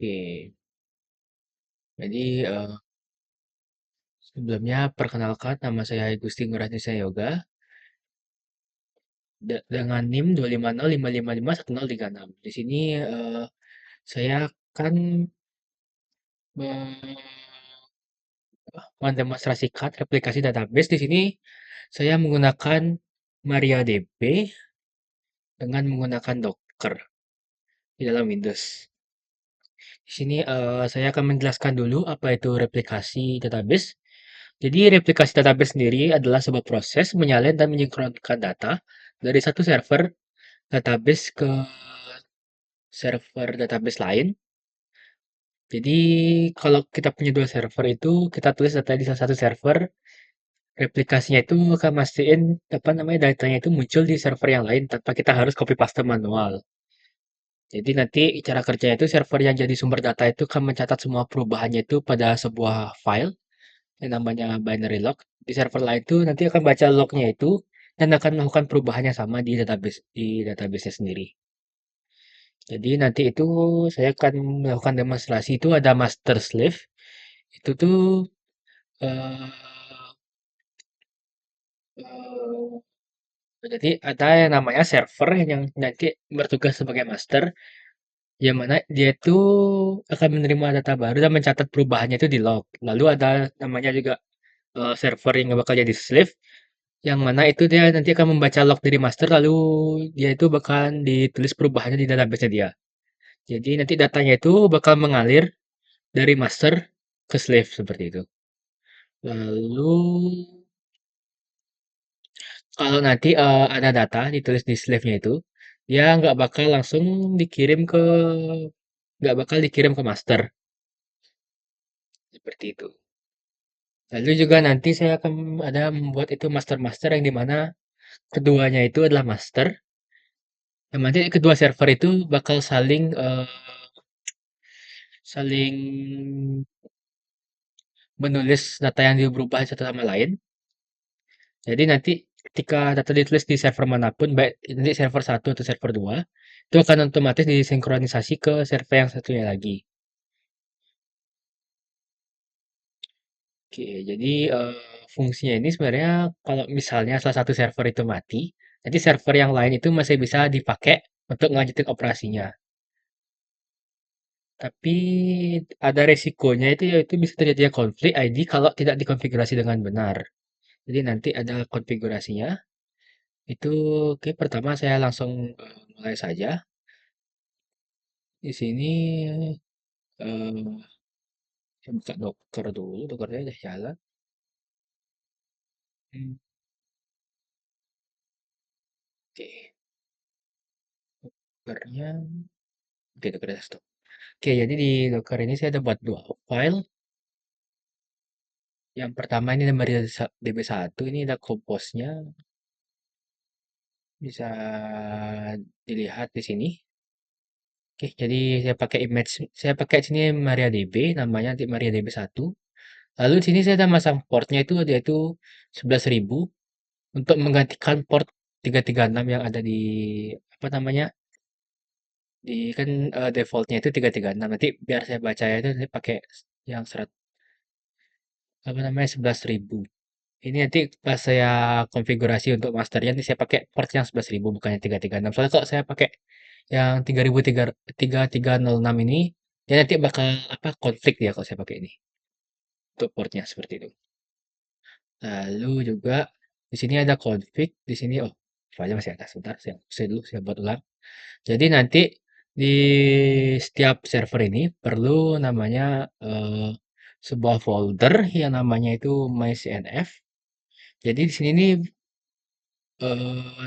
Oke, jadi sebelumnya perkenalkan nama saya Gusti Ngurah Nisa Yoga dengan NIM 25055510036. Di sini saya akan me- mendemonstrasikan replikasi database. Di sini saya menggunakan MariaDB dengan menggunakan Docker di dalam Windows. Di sini saya akan menjelaskan dulu apa itu replikasi database. Jadi replikasi database sendiri adalah sebuah proses menyalin dan menyinkronkan data dari satu server database ke server database lain. Jadi kalau kita punya dua server itu kita tulis data di salah satu server, replikasinya itu akan mastiin apa namanya datanya itu muncul di server yang lain tanpa kita harus copy paste manual. Jadi nanti cara kerjanya itu server yang jadi sumber data itu akan mencatat semua perubahannya itu pada sebuah file yang namanya binary log. Di server lain itu nanti akan baca lognya itu dan akan melakukan perubahannya sama di database-nya sendiri. Jadi nanti itu saya akan melakukan demonstrasi itu ada master slave. Itu tuh eh, jadi ada yang namanya server yang nanti bertugas sebagai master, yang mana dia itu akan menerima data baru dan mencatat perubahannya itu di log. Lalu ada namanya juga server yang bakal jadi slave, yang mana itu dia nanti akan membaca log dari master, lalu dia itu bakal ditulis perubahannya di database dia. Jadi nanti datanya itu bakal mengalir dari master ke slave seperti itu. Lalu kalau nanti ada data ditulis di slave-nya itu, dia nggak bakal dikirim ke master seperti itu. Lalu juga nanti saya akan ada membuat itu master-master yang dimana keduanya itu adalah master. Yang nanti kedua server itu bakal saling menulis data yang berubah satu sama lain. Jadi nanti ketika data ditulis di server manapun, baik nanti server satu atau server 2, itu akan otomatis disinkronisasi ke server yang satunya lagi. Oke, jadi fungsinya ini sebenarnya kalau misalnya salah satu server itu mati, nanti server yang lain itu masih bisa dipakai untuk ngelanjutin operasinya. Tapi ada resikonya itu yaitu bisa terjadi konflik ID kalau tidak dikonfigurasi dengan benar. Jadi nanti ada konfigurasinya. Itu oke, pertama saya langsung mulai saja. Di sini saya buka Docker dulu, Dockernya udah jalan. Hmm, Oke, Dockernya, oke Dockernya stop. Oke, jadi di Docker ini saya ada buat dua file. Yang pertama ini dari DB1, ini ada komposnya, bisa dilihat di sini. Oke, jadi saya pakai sini MariaDB, namanya nanti MariaDB 1. Lalu di sini saya ada masang portnya itu yaitu 11.000 untuk menggantikan port 336 yang ada di apa namanya? Di kan defaultnya itu 336. Nanti biar saya baca itu saya pakai yang apa namanya 11.000. Ini nanti pas saya konfigurasi untuk masternya nanti saya pakai port yang 11.000 bukannya 336. Soalnya kalau saya pakai yang 3306 ini dia nanti bakal apa konflik ya kalau saya pakai ini untuk portnya seperti itu. Lalu juga di sini ada config, di sini oh filenya masih ada. Sebentar saya buat ulang. Jadi nanti di setiap server ini perlu namanya sebuah folder yang namanya itu myCNF. Jadi di sini nih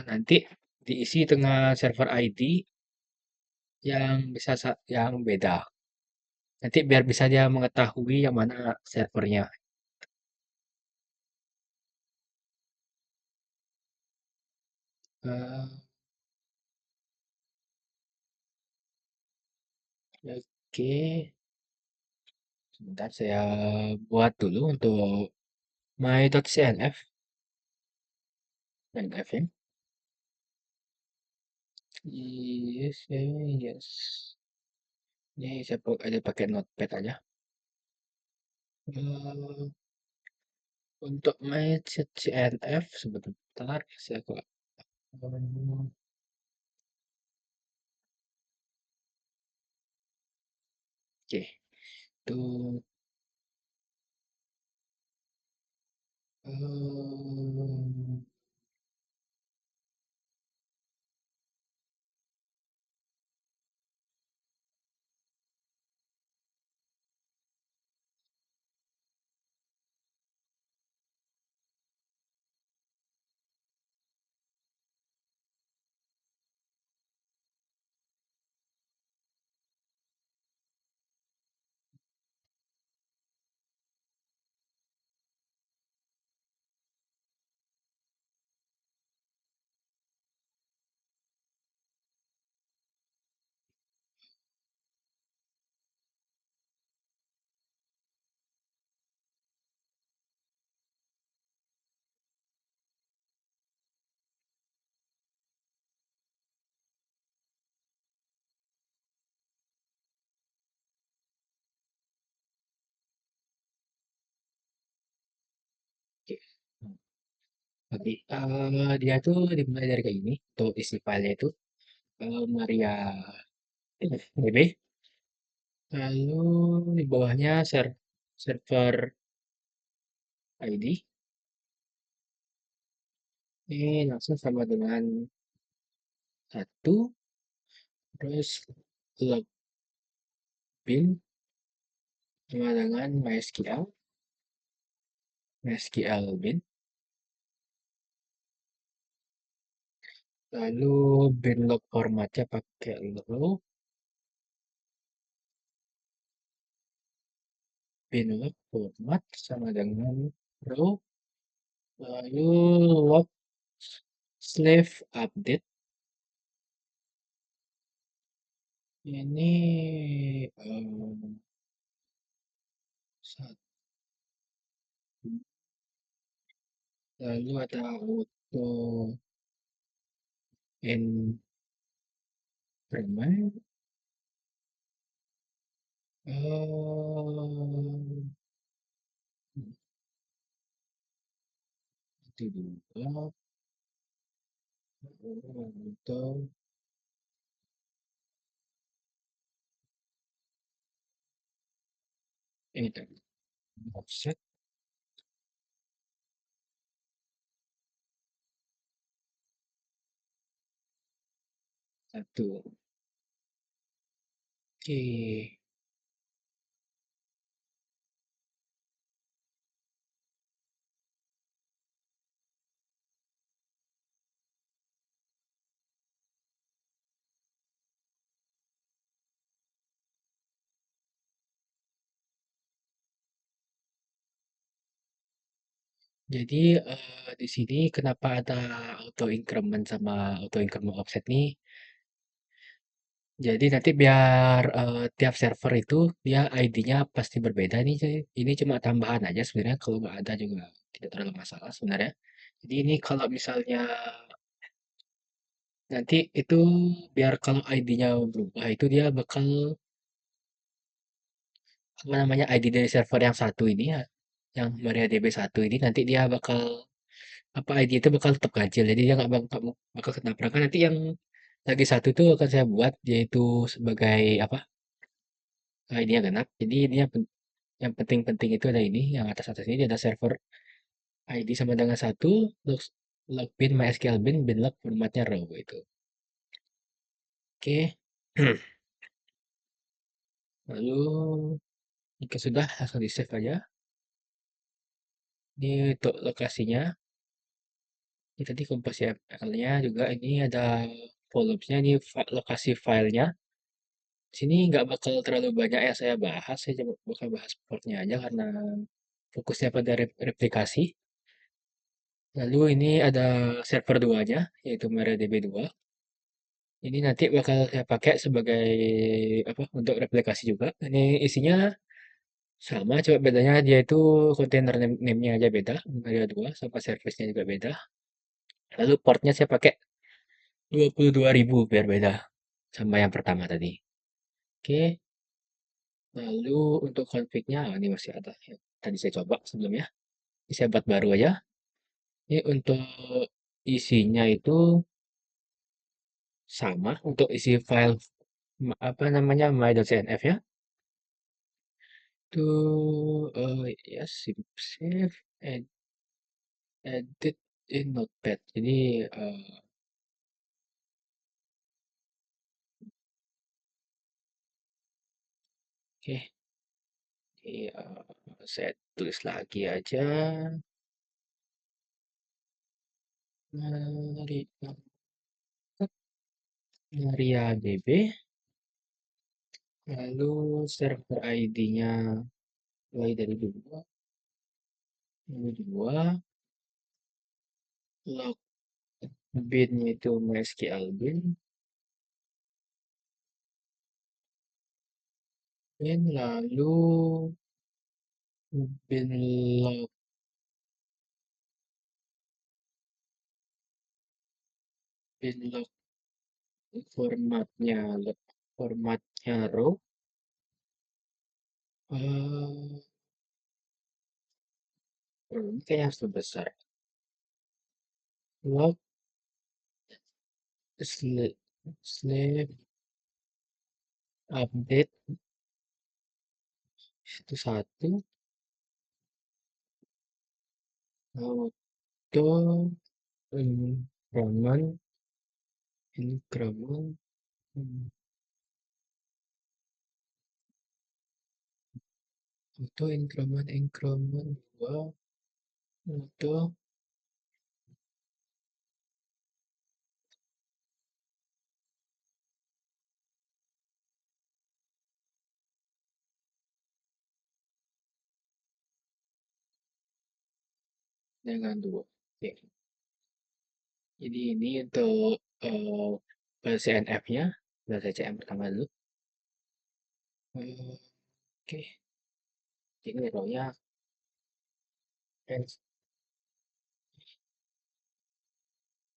nanti diisi dengan server ID yang beda. Nanti biar bisa dia mengetahui yang mana servernya. Eh, oke, sebentar saya buat dulu untuk my.cnf dan fm. Yes, yes. Ini saya ada pakai notepad aja. Eh, untuk main CCNF sebentar, saya kok. Oke, itu eh, oke. Oke, dia tuh dimulai dari kayak ini. Tuh isi filenya itu Maria DB. Lalu di bawahnya server ID. Ini langsung sama dengan satu. Terus login sama dengan MySQL bin. Lalu binlog formatnya pakai row. Binlog format sama dengan row. Lalu log slave update. Ini satu. Lalu ada auto increment. Itu juga auto ini tadi offset satu. Oke, jadi di sini kenapa ada auto increment sama auto increment offset nih? Jadi nanti biar tiap server itu dia ID-nya pasti berbeda nih. Ini cuma tambahan aja sebenarnya. Kalau nggak ada juga tidak terlalu masalah sebenarnya. Jadi ini kalau misalnya nanti itu biar kalau ID-nya berubah itu dia bakal apa namanya ID dari server yang satu ini ya, yang MariaDB 1 ini nanti dia bakal apa ID itu bakal tetap ganjil. Jadi dia nggak bakal ketabrakan. Nanti yang lagi satu itu akan saya buat yaitu sebagai apa ID-nya genap. Jadi dia yang penting-penting itu ada ini, yang atas-atas ini ada server ID sama dengan satu, login MySQL bin log formatnya raw itu. Oke. Lalu jika sudah langsung di save aja. Ini untuk lokasinya. Ini tadi kompas FL-nya juga ini ada volumenya ini lokasi filenya. Sini nggak bakal terlalu banyak yang saya bahas, saya coba bakal bahas portnya aja karena fokusnya pada replikasi. Lalu ini ada server 2-nya, yaitu MariaDB 2. Ini nanti bakal saya pakai sebagai apa untuk replikasi juga. Ini isinya sama, coba bedanya dia itu kontainer name-nya aja beda, Maria 2 sama service-nya juga beda. Lalu portnya saya pakai 22.000 biar beda sama yang pertama tadi. Oke, Lalu untuk config-nya, ini masih ada yang tadi saya coba sebelumnya. Ini saya buat baru aja. Ini untuk isinya itu sama untuk isi file apa namanya my.cnf ya. Itu ya save edit in Notepad. Jadi oke, ini, saya tulis lagi aja. Mari MariaDB, lalu server ID-nya mulai dari 2, lalu 2, log bin-nya itu MySQL bin, lalu bin log bin log formatnya formatnya row, eh ini kayaknya harus lebih besar. Log slave slave update itu satu, auto increment increment hmm, auto increment dua, auto dengan dua. Oke. Jadi ini untuk CNF-nya. Udah saya cek yang pertama dulu. Oke, ini row-nya.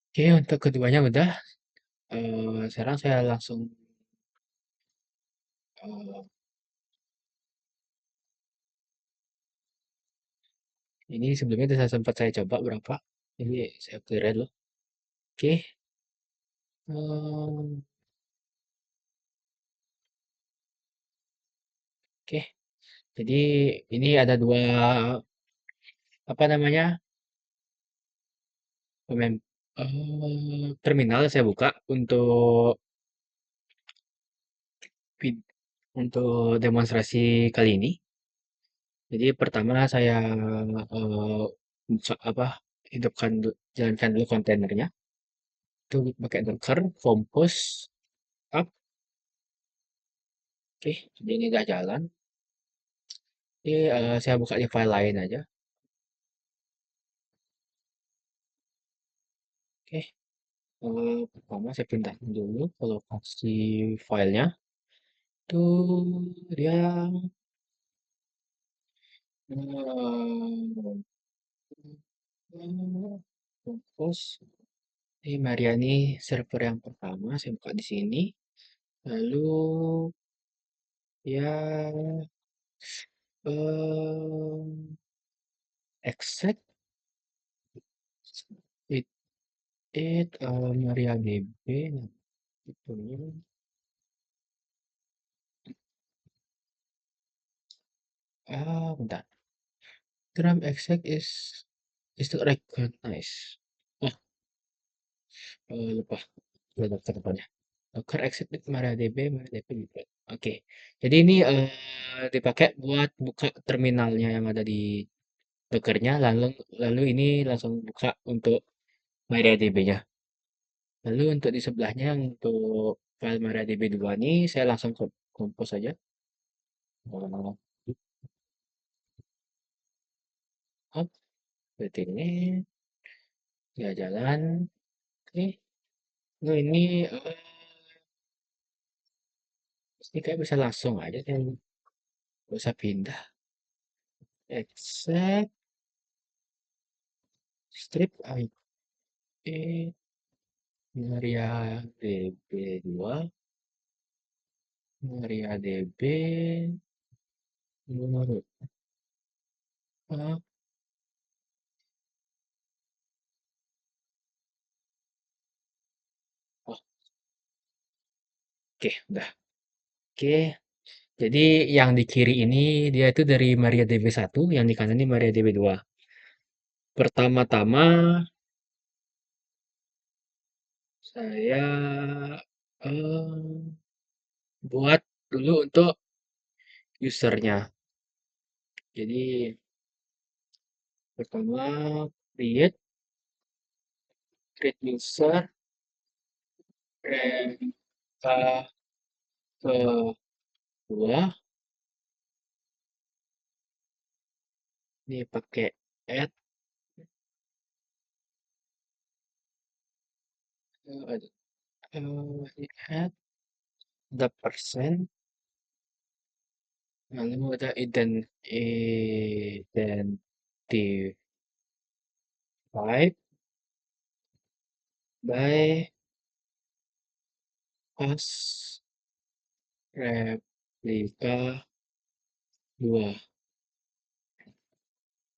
Oke, untuk keduanya udah. Sekarang saya langsung eh, ini sebelumnya sudah sempat saya coba berapa. Ini saya clear dulu. Oke, oke. Jadi ini ada dua apa namanya terminal saya buka untuk untuk demonstrasi kali ini. Jadi pertama saya apa hidupkan jalankan dulu kontainernya. Itu pakai Docker, Compose, up. Oke, jadi ini udah jalan. Jadi saya buka di file lain aja. Oke, pertama saya pindah dulu ke lokasi filenya. Itu dia eh, Compose. Ini Mariani server yang pertama saya buka di sini. Lalu ya exec it MariaDB nah, itu bentar. Drum exec is to recognize. Oh, lupa. Udah daftar depannya. Docker exec MariaDB gitu. Oke. Jadi ini dipakai buat buka terminalnya yang ada di Dockernya, lalu lalu ini langsung buka untuk MariaDB-nya. Lalu untuk di sebelahnya untuk file MariaDB 2 ini saya langsung compose aja. Oh, hop, berarti ini ya jalan. Oke, nah ini ini kayak bisa langsung aja kan, nggak usah pindah. Except strip IP MariaDB 2, MariaDB. Menurut. Oh, oke, udah. Oke, jadi yang di kiri ini dia itu dari MariaDB 1, yang di kanan ini MariaDB 2. Pertama-tama saya eh, buat dulu untuk usernya. Jadi pertama create user replika kedua ini pakai add ini add the percent, lalu ada identify by as replika 2.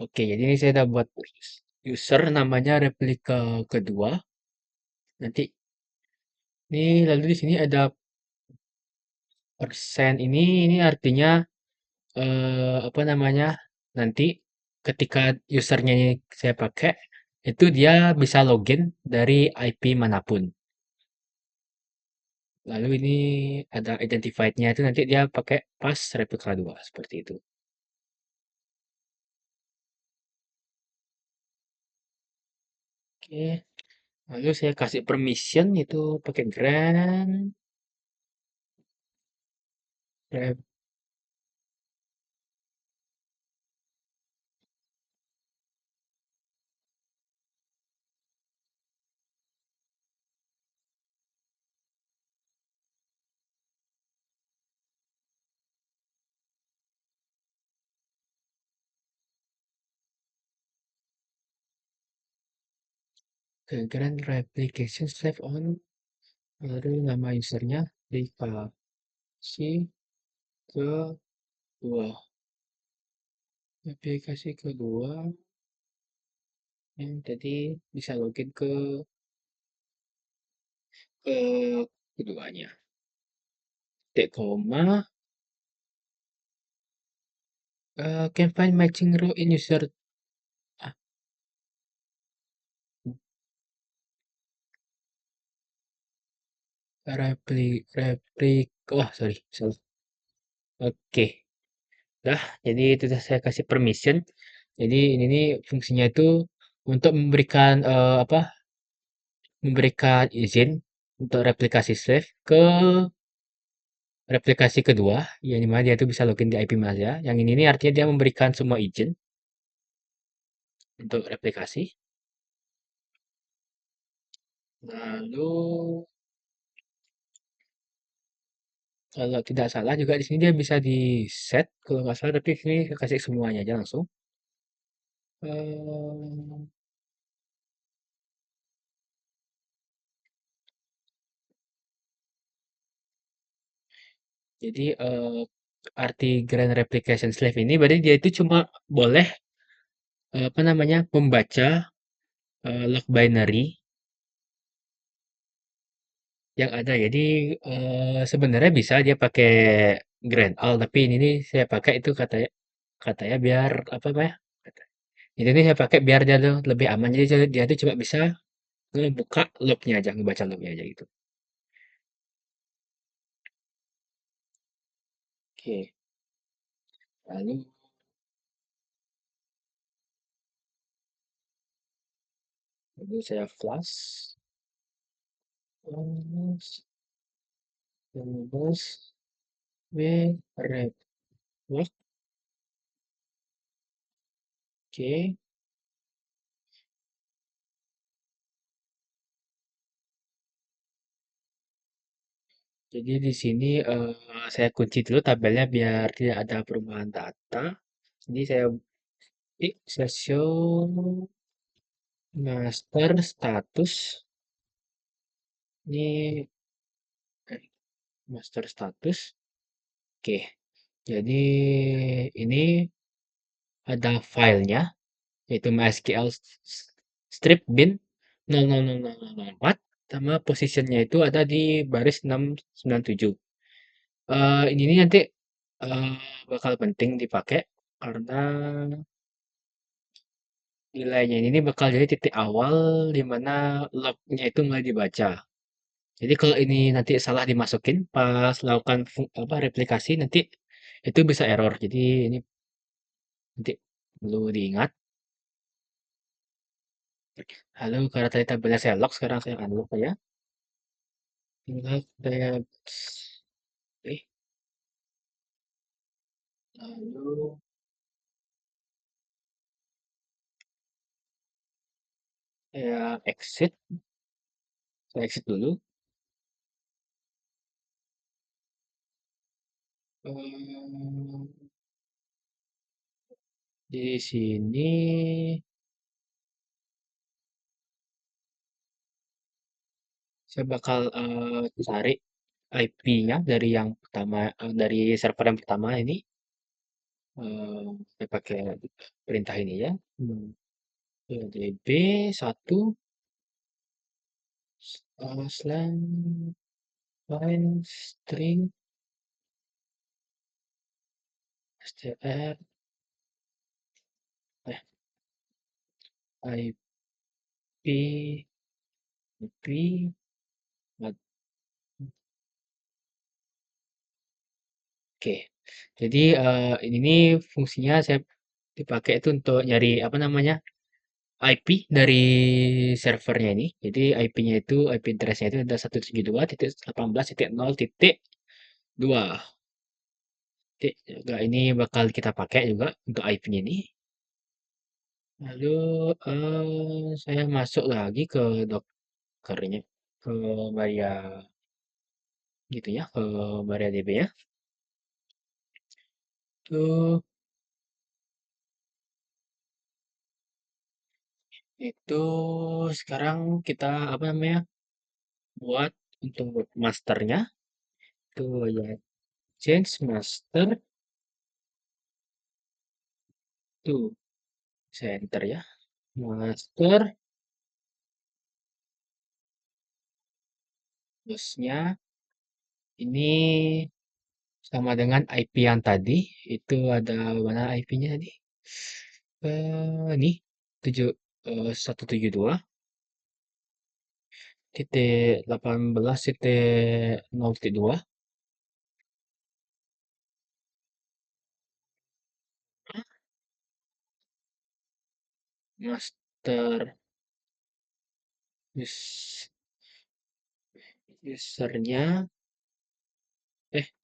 Oke, jadi ini saya udah buat user namanya replika kedua. Nanti ini lalu di sini ada persen ini artinya apa namanya? Nanti ketika usernya ini saya pakai itu dia bisa login dari IP manapun. Lalu ini ada identified-nya itu nanti dia pakai pas replika 2 seperti itu. Oke. Lalu saya kasih permission itu pakai grant rep- ke grant replication save on, lalu nama usernya dikasih kedua, aplikasi kedua yang tadi bisa login ke keduanya. Titik koma, can find matching row in user ah, oh sorry, salah. Oke, dah. Jadi itu saya kasih permission. Jadi ini nih fungsinya itu untuk memberikan apa? Memberikan izin untuk replikasi save ke replikasi kedua, yang dimana dia itu bisa login di IP mana saja. Yang ini nih artinya dia memberikan semua izin untuk replikasi. Lalu kalau tidak salah juga di sini dia bisa di set kalau nggak salah, tapi sini saya kasih semuanya aja langsung. Eh, jadi arti Grand Replication Slave ini berarti dia itu cuma boleh apa namanya membaca log binary yang ada. Jadi sebenarnya bisa dia pakai Grand Al, tapi ini nih saya pakai itu katanya katanya biar apa ya? Ini nih saya pakai biar dia tuh lebih aman. Jadi dia tuh cuma bisa ngebuka lognya aja, ngebaca lognya aja gitu. Oke, lalu saya flash, flash, terus red. Oke, jadi di sini saya kunci dulu tabelnya biar tidak ada perubahan data. Jadi saya show master status. Ini master status. Oke, Jadi ini ada filenya, yaitu MySQL strip bin 000004, sama positionnya itu ada di baris 697. Ini nih nanti eh, bakal penting dipakai karena nilainya ini bakal jadi titik awal di mana lognya itu mulai dibaca. Jadi kalau ini nanti salah dimasukin pas lakukan replikasi nanti itu bisa error. Jadi ini nanti perlu diingat. Halo, karena tadi tabelnya saya lock, sekarang saya unlock ya. Tinggal saya eh lalu saya exit dulu. Ehm, di sini saya bakal cari IP-nya dari yang pertama, dari server yang pertama ini. Saya pakai perintah ini ya. DB 1 slang find string str eh, IP IP. Oke, jadi ini nih fungsinya saya dipakai itu untuk nyari apa namanya IP dari servernya ini. Jadi IP-nya itu IP address-nya itu ada 172.18.0.2. Oke, juga ini bakal kita pakai juga untuk IP-nya ini. Lalu saya masuk lagi ke Dockernya, ke Maria gitu ya, ke MariaDB ya. Tuh itu sekarang kita apa namanya? Buat untuk masternya itu ya change master tuh center ya master terusnya ini sama dengan IP yang tadi itu ada mana IP-nya tadi ini 172 titik 18 titik 0 titik 2 master us- usernya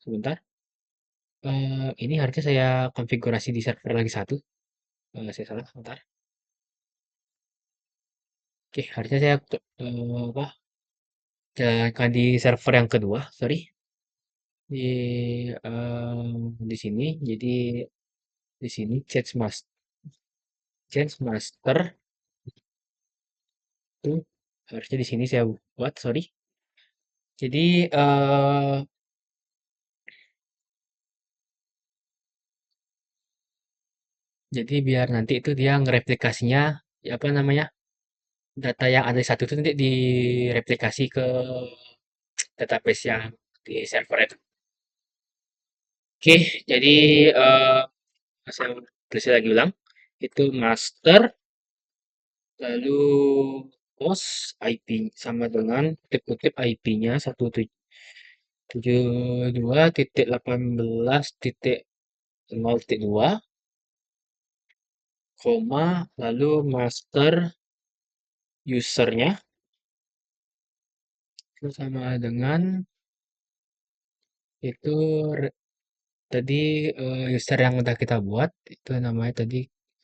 sebentar. Ini harusnya saya konfigurasi di server lagi satu. Saya salah, sebentar. Oke, harusnya saya apa? Jalankan di server yang kedua, sorry. Di sini, jadi di sini change master itu harusnya di sini saya buat, sorry. Jadi biar nanti itu dia ngereplikasinya ya apa namanya? Data yang ada di satu itu nanti direplikasi ke database yang di server itu. Oke, jadi saya tulis lagi ulang. Itu master, lalu host IP sama dengan kutip-kutip IP-nya 172.18.0.2, koma, lalu master usernya itu sama dengan itu tadi user yang udah kita buat itu namanya tadi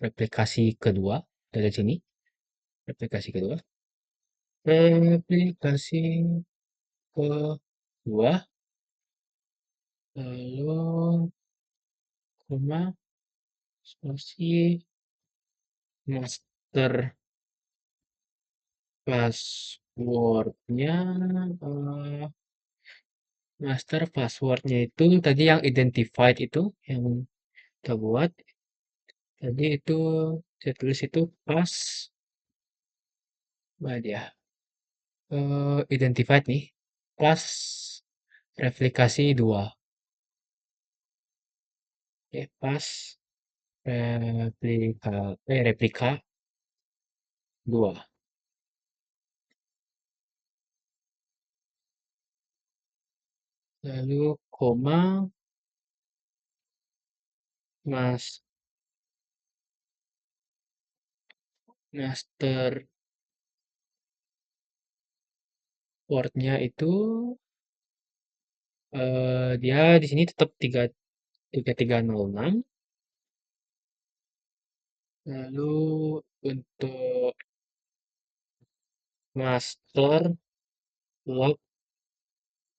replikasi kedua dari sini replikasi kedua replikasi kedua lalu koma spasi master passwordnya Master passwordnya itu tadi yang identified itu yang kita buat. Tadi itu saya tulis itu pas, mana dia? Identified nih. Pas replikasi 2. Oke, pas replika 2. Lalu koma mas master portnya itu dia di sini tetap 3306. Lalu untuk master log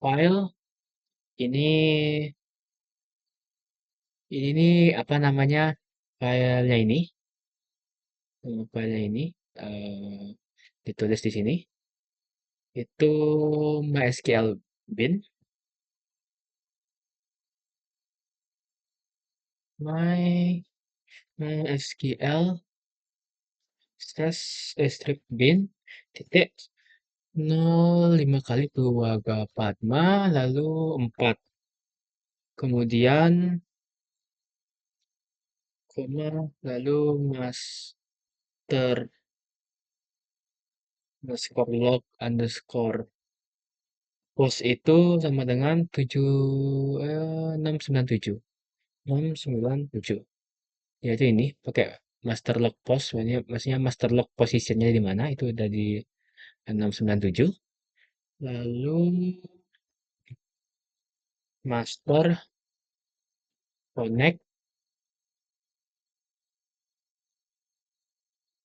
file ini nih apa namanya filenya ini filenya ini eh, ditulis di sini itu MySQL bin my MySQL strip bin titik 05 kali Purwagatma lalu 4 kemudian koma lalu master underscore log underscore post itu sama dengan 697 697 yaitu ini pakai master log post maksudnya master log positionnya di mana itu udah di 697. Lalu master connect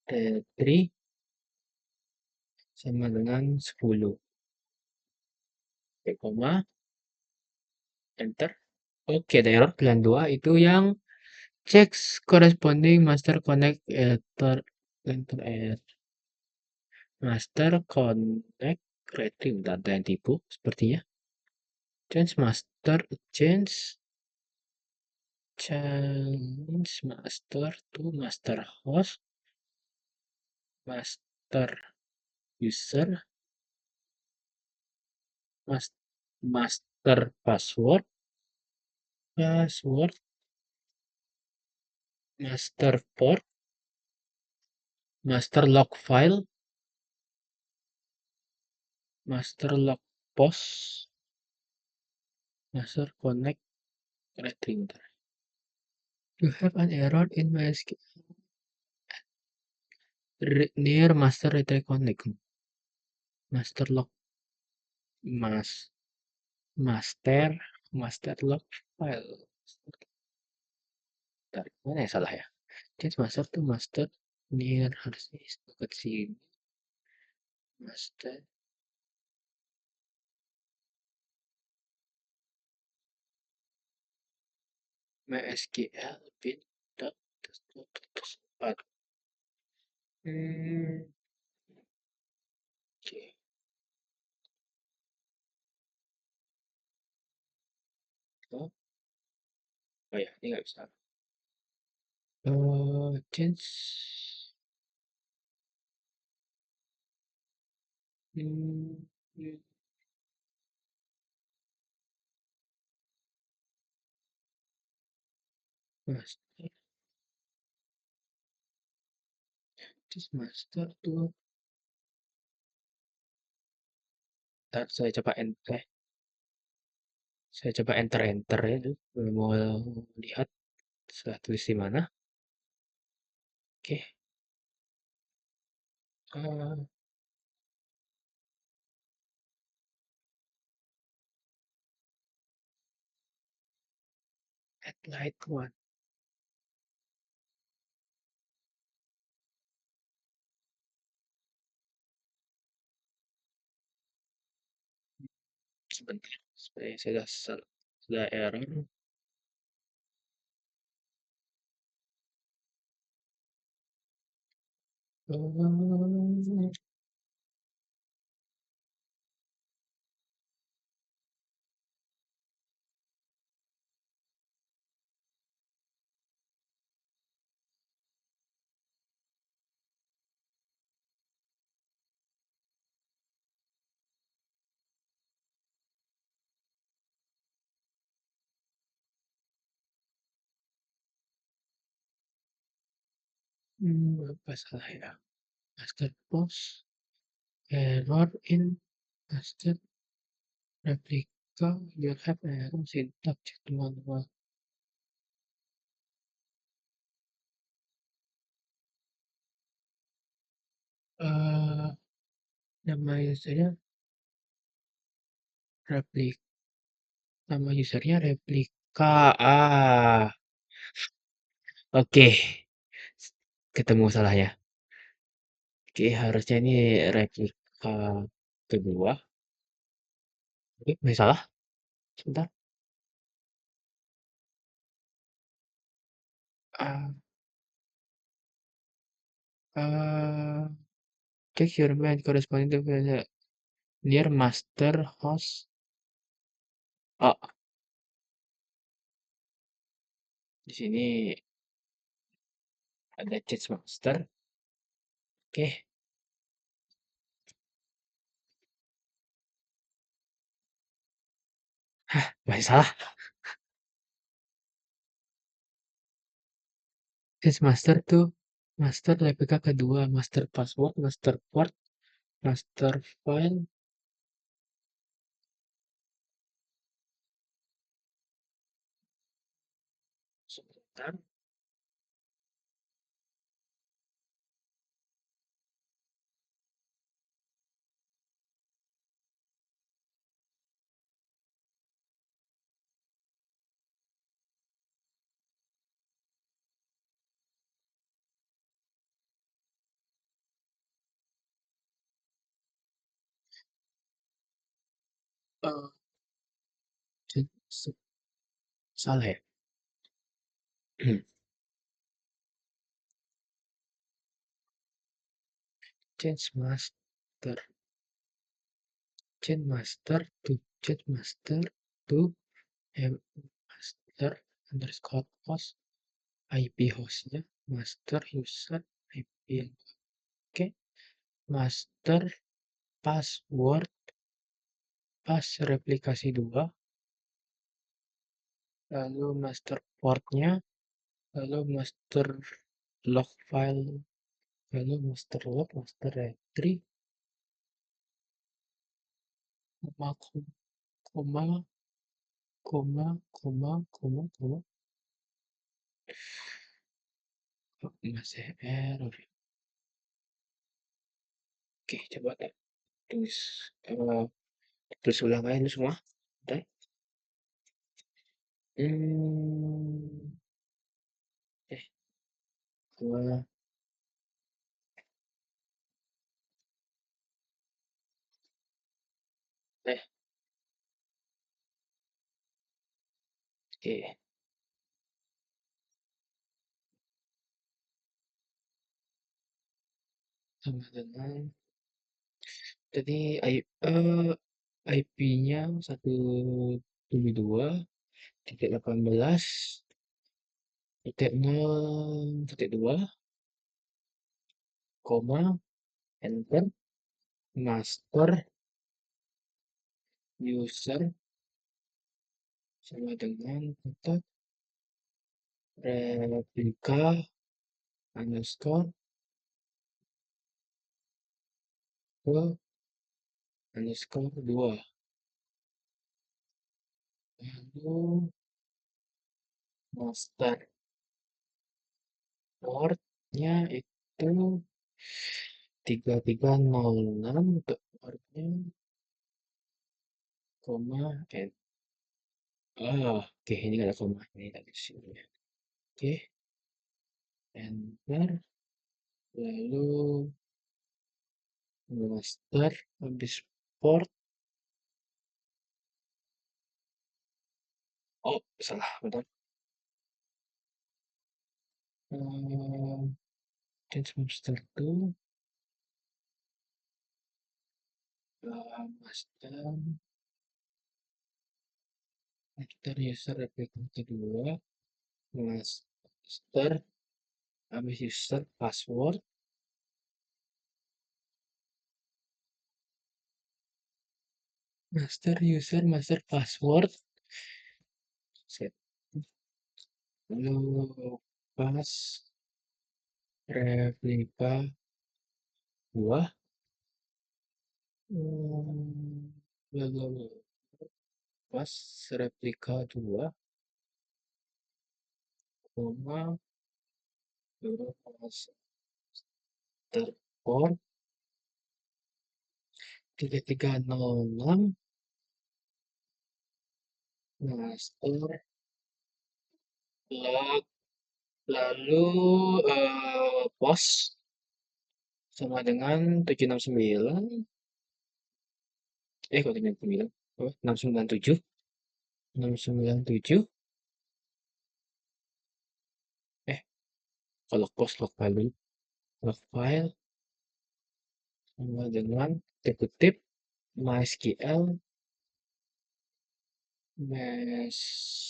T3 sama dengan 10. Oke, koma enter. Oke, ada error pilihan 2 itu yang checks corresponding master connect enter master connect retrieve data yang tipu sepertinya. Change master change master to master host master user master password master port master log file master log post master connect retrieve. You have an error in MySQL near master retrieve connect. Master log mas master master log file. Bentar, mana yang salah ya? Change master to master near harusnya dekat sini. Master MySQL bin dot empat. Oke. Oh, oh ya, ini nggak bisa. Change hmm, hmm, master change master tuh. Ntar saya coba enter ya dulu. Mau lihat saya tulis di mana. Oke. eh, Add light one. Sebentar. Saya sudah error. Hmm, Apa salah ya? Master post, error in master replica, you have error syntax check manual. Eh, nama usernya replika, nama usernya replika. Oke, ketemu salahnya. Oke, harusnya ini replika kedua. Oke, masih salah. Sebentar. Ah, ah, check your main corresponding to the near master host. Oh, di sini ada change master. Oke, masih salah. Change master tuh master replika kedua, master password, master port, master file. Sebentar. Eh, change- salah ya? Change master, change master to change master to master underscore host, IP hostnya, master user IP. Oke, master password pas replikasi 2, lalu master portnya, lalu master log file, lalu master log, master directory, koma, koma, koma, koma, koma, koma. Kok masih error ya? Oke, coba tulis, tulis ulang aja ini semua. Bentar. Hmm, eh, dua, eh, oke, sama dengan tadi IP-nya 172.18.0.2, koma, enter, master user sama dengan tetap replika underscore ke underscore 2, lalu master portnya itu 3306 untuk portnya, koma, oke, ini nggak ada koma, ini tadi sini ya. Oke, enter, lalu master habis port. Oh, salah, bentar. Change master to master, master user replica kedua, master habis user password, master user master password, set, lalu pas replika 2, lalu pas replika 2, koma, master port 3306, master log, lalu pos sama dengan 769, kok 769, oh, 697, 697, eh, kalau pos log file dulu, log file sama dengan kutip MySQL, MySQL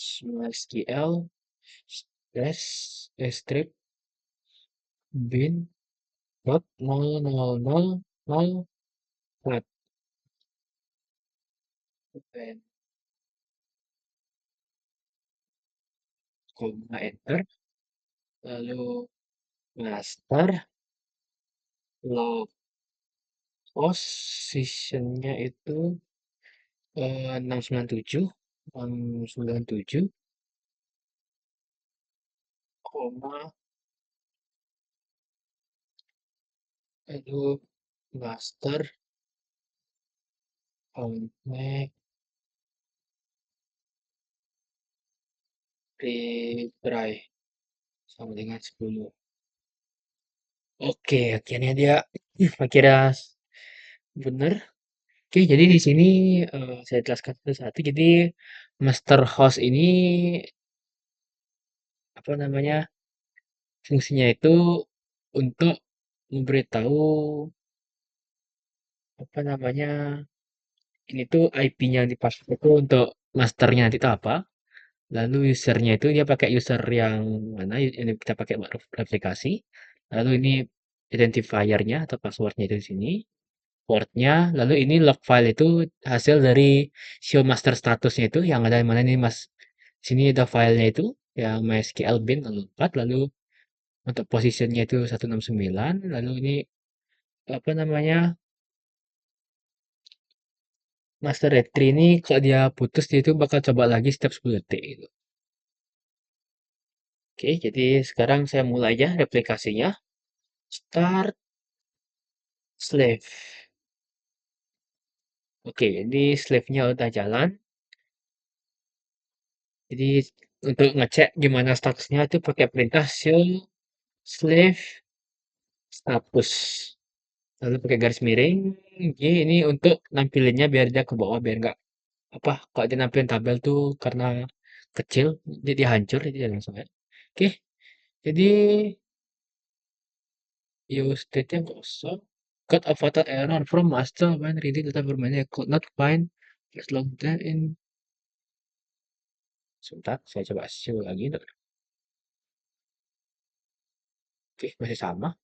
strip bin dot 0000 flat, dan koma enter, lalu master log positionnya itu 697, 697, koma, lalu master connect retry sama dengan 10. Oke, akhirnya dia akhirnya bener. Oke, jadi di sini saya jelaskan satu-satu. Jadi master host ini apa namanya, fungsinya itu untuk memberitahu apa namanya, ini tuh IP-nya yang dipakai itu untuk masternya nanti itu apa. Lalu usernya itu dia pakai user yang mana yang kita pakai buat aplikasi. Lalu ini identifiernya atau passwordnya itu di sini. Portnya, lalu ini log file itu hasil dari show master statusnya itu yang ada di mana ini mas. Sini ada filenya itu yang MySQL bin lalu 4, lalu untuk positionnya itu 169, lalu ini apa namanya, master retry ini kalau dia putus dia itu bakal coba lagi setiap 10 detik gitu. Oke, jadi sekarang saya mulai aja replikasinya. Start slave. Oke, ini slave-nya udah jalan. Jadi untuk ngecek gimana statusnya itu pakai perintah show slave status. Lalu pakai garis miring. G ini untuk nampilinnya biar dia ke bawah biar nggak apa kalau dia nampilin tabel tuh karena kecil jadi hancur jadi langsung ya. Oke, jadi use state yang kosong. Got a fatal error from master when reading data bermainnya could not find first log in. Sebentar, saya coba show lagi. Oke, masih sama.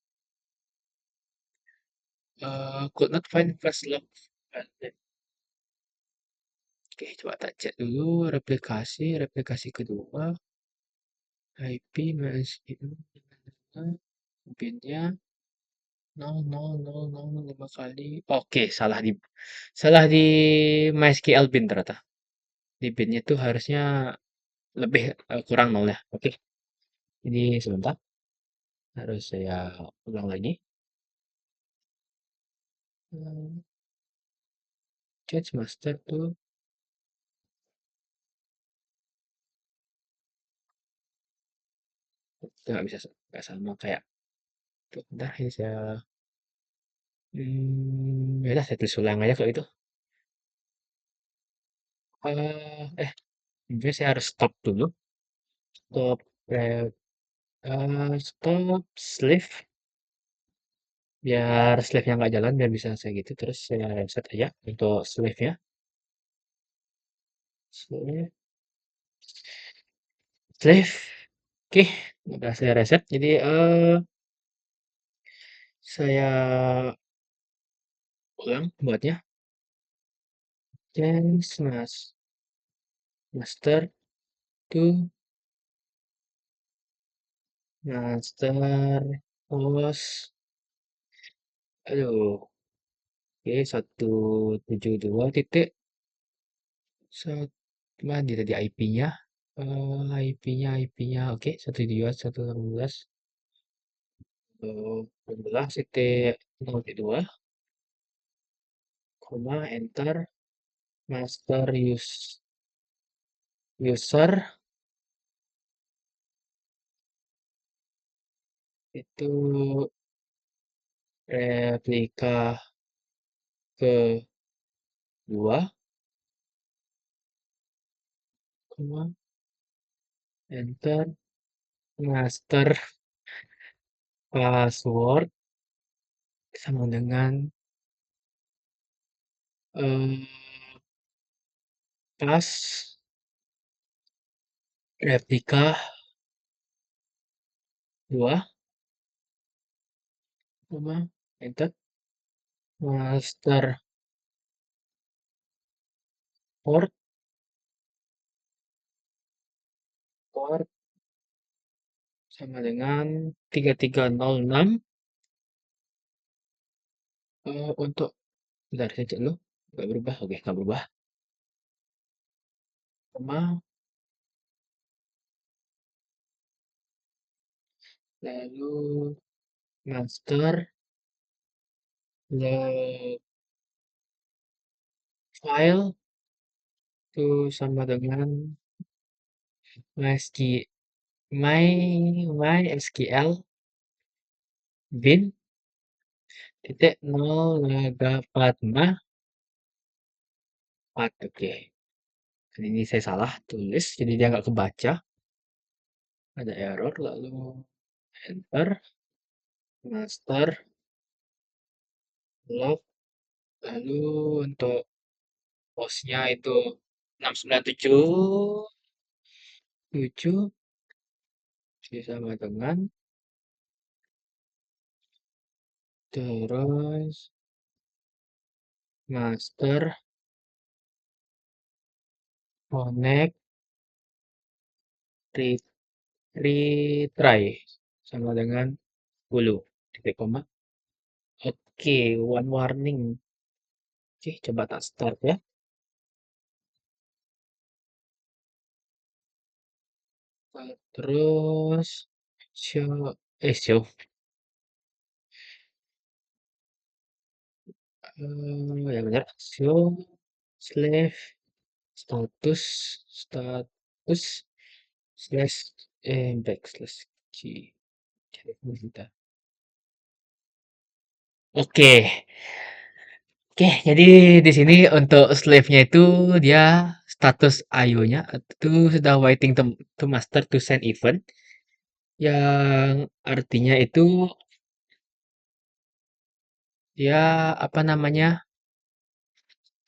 Could not find first log. Oke, coba tak cek dulu replikasi kedua. IP MySQL pinnya 00005 kali. Oke, salah di MySQL bin ternyata. Di binnya tuh harusnya lebih kurang 0 ya. Oke, ini sebentar harus saya ulang lagi. Hmm, Change master tuh nggak bisa nggak sama kayak tuh. Bentar, ini saya ya udah saya tulis ulang aja kalau itu. Mungkin saya harus stop dulu. Stop, stop slave biar slave-nya nggak jalan biar bisa saya gitu terus saya reset aja untuk slave-nya. Slave, slave. Oke, udah saya reset. Jadi saya ulang buatnya. Change master to master host, aduh, oke, 172 titik mana tadi IP-nya? IP-nya, oke, 172.118, 12.0.2, koma, enter, master user, itu replika kedua, koma, enter, master password sama dengan eh, pas replika dua, koma, enter, master port port sama dengan 3306. Untuk bentar saya cek dulu, nggak berubah, oke nggak berubah, koma, lalu master log file itu sama dengan MySQL MySQL bin titik nol naga 4 oke. Dan ini saya salah tulis jadi dia nggak kebaca, ada error, lalu enter, master log, lalu untuk hostnya itu 6977 sama dengan, terus master connect re- retry sama dengan 10 titik koma. Oke, one warning. Oke, coba tak start ya. Terus show ya benar, show slave status status slash backslash g. Kita. Oke, oke. Jadi di sini untuk slave-nya itu dia status IO-nya itu sudah waiting to master to send event, yang artinya itu dia apa namanya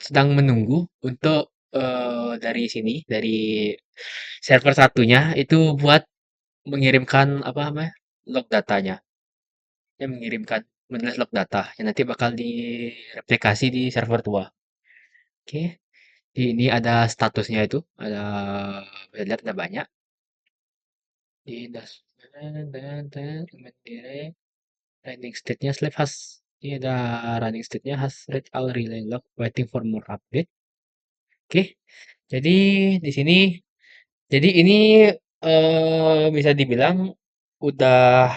sedang menunggu untuk dari sini dari server satunya itu buat mengirimkan apa namanya log datanya, yang mengirimkan menulis log data yang nanti bakal direplikasi di server 2. Oke, di ini ada statusnya itu ada, bisa lihat ada banyak di dan running state-nya slave has, ini ada running state-nya has read all relay log waiting for more update. Oke, jadi di sini, jadi ini bisa dibilang udah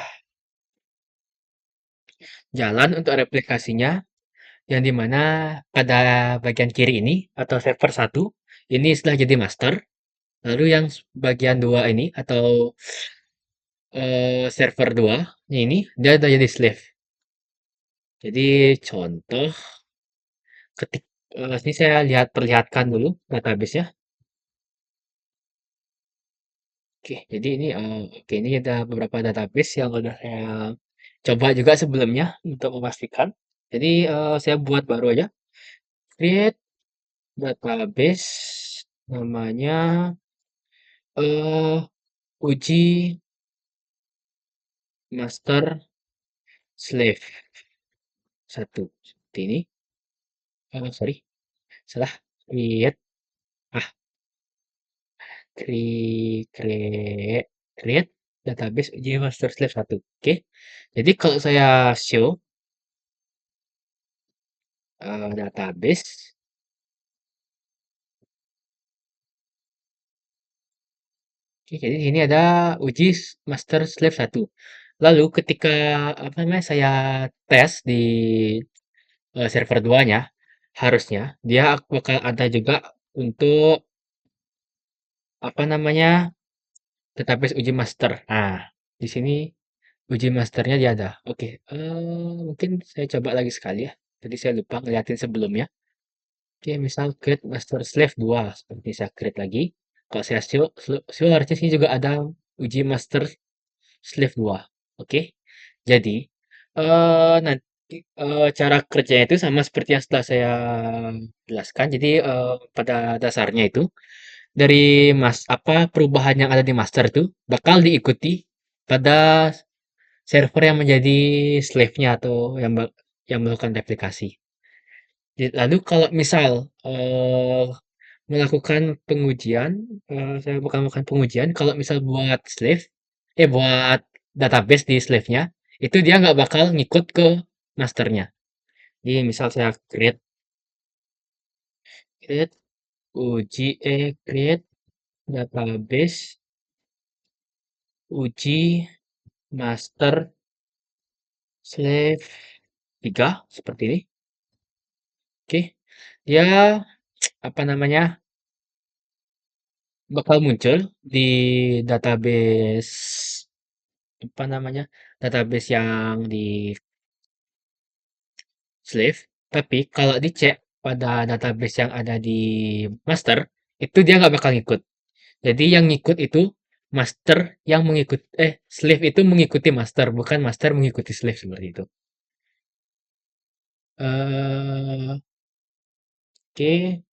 jalan untuk replikasinya, yang dimana pada bagian kiri ini atau server satu ini sudah jadi master, lalu yang bagian dua ini atau server 2 ini dia udah jadi slave. Jadi contoh ketik ini saya perlihatkan dulu database-nya. Oke, jadi ini oke ini ada beberapa database yang udah saya coba juga sebelumnya untuk memastikan. Jadi saya buat baru aja create database namanya uji master slave satu seperti ini. Sorry, salah. Create ah create create create database uji master slave 1. Oke. Jadi kalau saya show database, oke, jadi di sini ada uji master slave 1. Lalu ketika apa namanya saya tes di server 2-nya, harusnya dia bakal ada juga untuk apa namanya database uji master. Nah, di sini uji masternya dia ada. Oke, mungkin saya coba lagi sekali ya. Tadi saya lupa ngeliatin sebelumnya. Oke, misal create master slave 2. Seperti saya create lagi. Kalau saya show harusnya sini juga ada uji master slave 2. Oke. Jadi, nanti cara kerjanya itu sama seperti yang setelah saya jelaskan. Jadi, pada dasarnya itu dari apa perubahan yang ada di master itu bakal diikuti pada server yang menjadi slave-nya atau yang melakukan replikasi. Lalu kalau misal melakukan pengujian, saya bakal melakukan pengujian kalau misal buat buat database di slave-nya, itu dia nggak bakal ngikut ke masternya. Jadi misal saya create create database uji master slave 3 seperti ini. Oke. Dia apa namanya? Bakal muncul di database apa namanya? Database yang di slave, tapi kalau dicek pada database yang ada di master, itu dia nggak bakal ngikut. Jadi yang ngikut itu master yang mengikut slave itu mengikuti master, bukan master mengikuti slave seperti itu. Oke,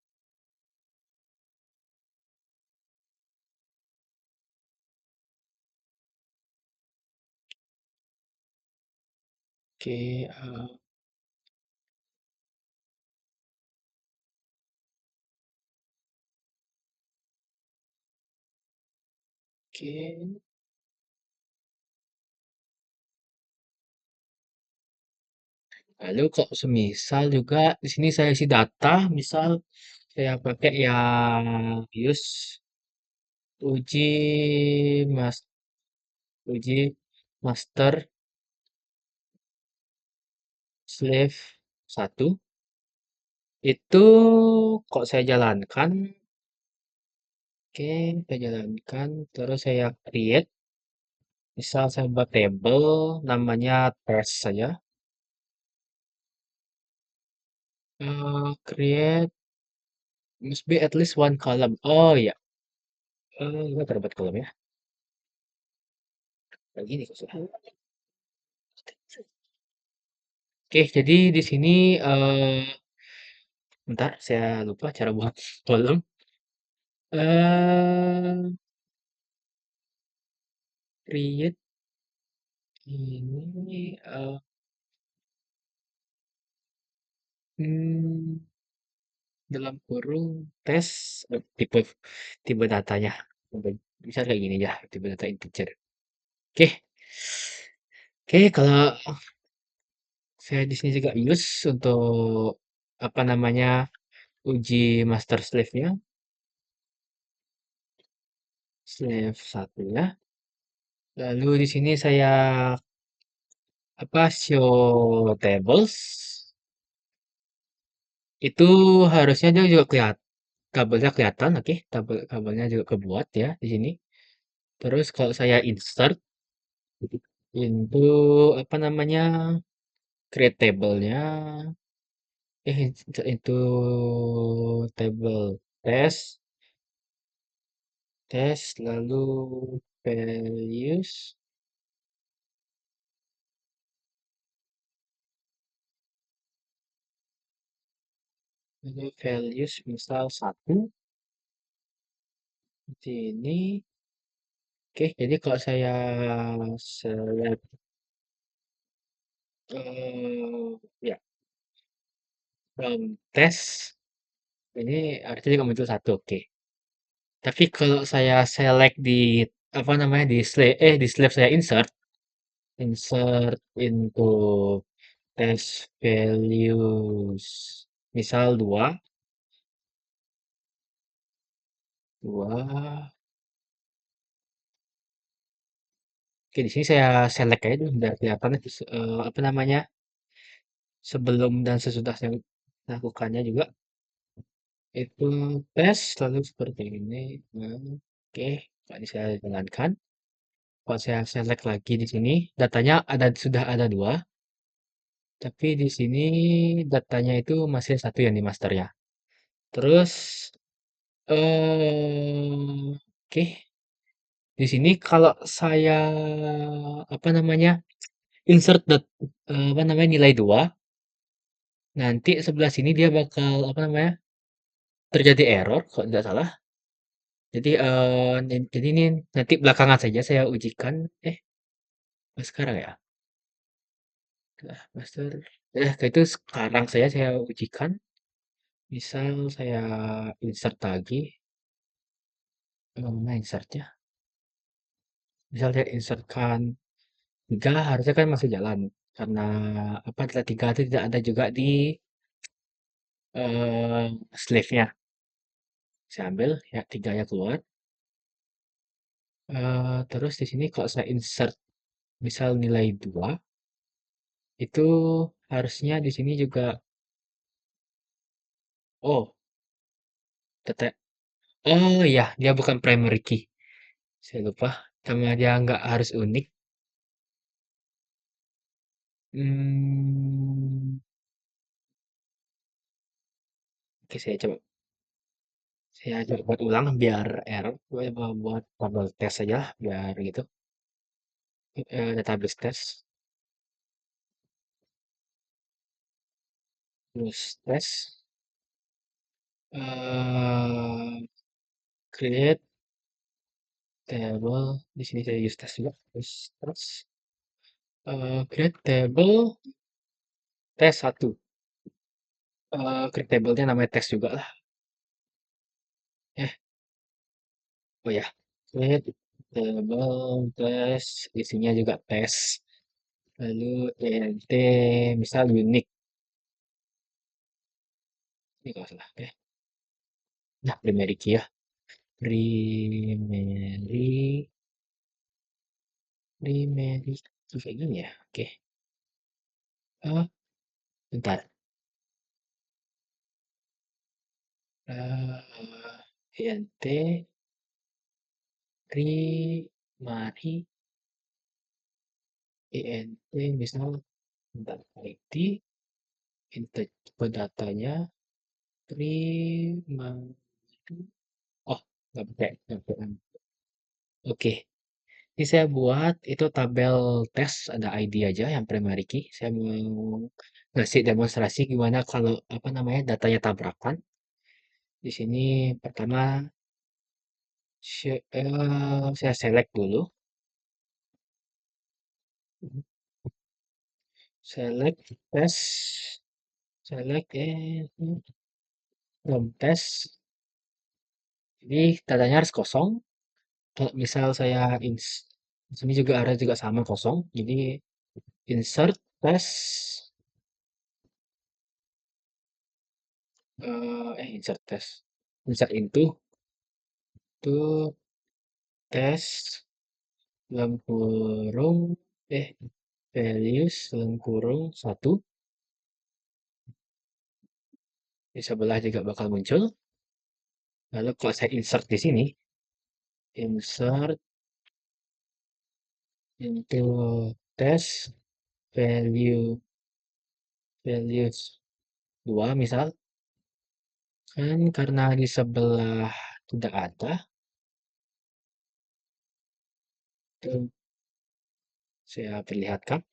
oke, oke. Lalu kok semisal juga di sini saya isi data, misal saya pakai yang use uji mas uji master slave 1 itu kok saya jalankan, oke, saya jalankan, terus saya create, misal saya buat table, namanya test saja, create must be at least one column. Oh ya, ini terdapat kolom ya, kayak gini kok sudah. Oke, jadi di sini bentar, saya lupa cara buat kolom. eh Create ini hmm, dalam kurung tes tipe tipe datanya. Bisa kayak gini ya, tipe data integer. Oke. Oke, kalau saya di sini juga use untuk apa namanya uji master slave-nya, slave satu ya. Lalu di sini saya apa show tables itu harusnya dia juga kelihatan kabelnya kelihatan, oke, kabelnya juga kebuat ya di sini. Terus kalau saya insert into apa namanya create table-nya, itu table test, lalu values, misal satu di ini. Oke, jadi kalau saya select ya from test ini artinya juga muncul satu, oke. Tapi kalau saya select di apa namanya di slave saya insert into test values misal dua. Oke, di sini saya select aja dulu biar kelihatan apa namanya sebelum dan sesudah saya lakukannya juga itu tes lalu seperti ini. Nah, oke, ini saya jalankan. Kalau saya select lagi di sini, datanya sudah ada dua, tapi di sini datanya itu masih satu yang di masternya. Terus, oke, di sini kalau saya apa namanya apa namanya nilai dua, nanti sebelah sini dia bakal apa namanya terjadi error kalau tidak salah. Jadi jadi ini nanti belakangan saja saya ujikan. Sekarang ya. Nah, master. Itu sekarang saya ujikan. Misal saya insert lagi. Mana insertnya? Misal saya insertkan 3, harusnya kan masih jalan. Karena apa data 3 itu tidak ada juga di slave-nya. Saya ambil ya 3 ya keluar. Terus di sini kalau saya insert misal nilai 2, itu harusnya di sini juga oh, data oh iya, dia bukan primary key. Saya lupa. Sama dia nggak harus unik. Hmm, oke, saya coba buat ulang biar error. Coba buat tabel tes saja lah, biar gitu. Database test, terus tes, eh create table. Di sini saya use tes juga. Terus tes, create table tes satu. Create tablenya namanya tes juga lah. Eh, oh ya, create table tes, isinya juga tes. Lalu ent misal unique. Ini kalau salah. Oke. Nah, primary key ya. Primary, primary key kayak gini ya. Oke. Oh, bentar. Ent primary ent misal bentar ID input datanya primary. Oh, nggak pakai. Nggak pakai. Oke. Ini saya buat itu tabel tes ada ID aja yang primary key. Saya mau ngasih demonstrasi gimana kalau apa namanya datanya tabrakan. Di sini pertama saya select dulu. Select tes, select from tes. Jadi datanya harus kosong. Kalau misal saya di sini juga harus juga sama kosong. Jadi insert tes insert tes insert into tes dalam kurung values dalam kurung satu di sebelah juga bakal muncul. Lalu kalau saya insert di sini, insert into test values 2 misal, kan karena di sebelah tidak ada, itu saya perlihatkan.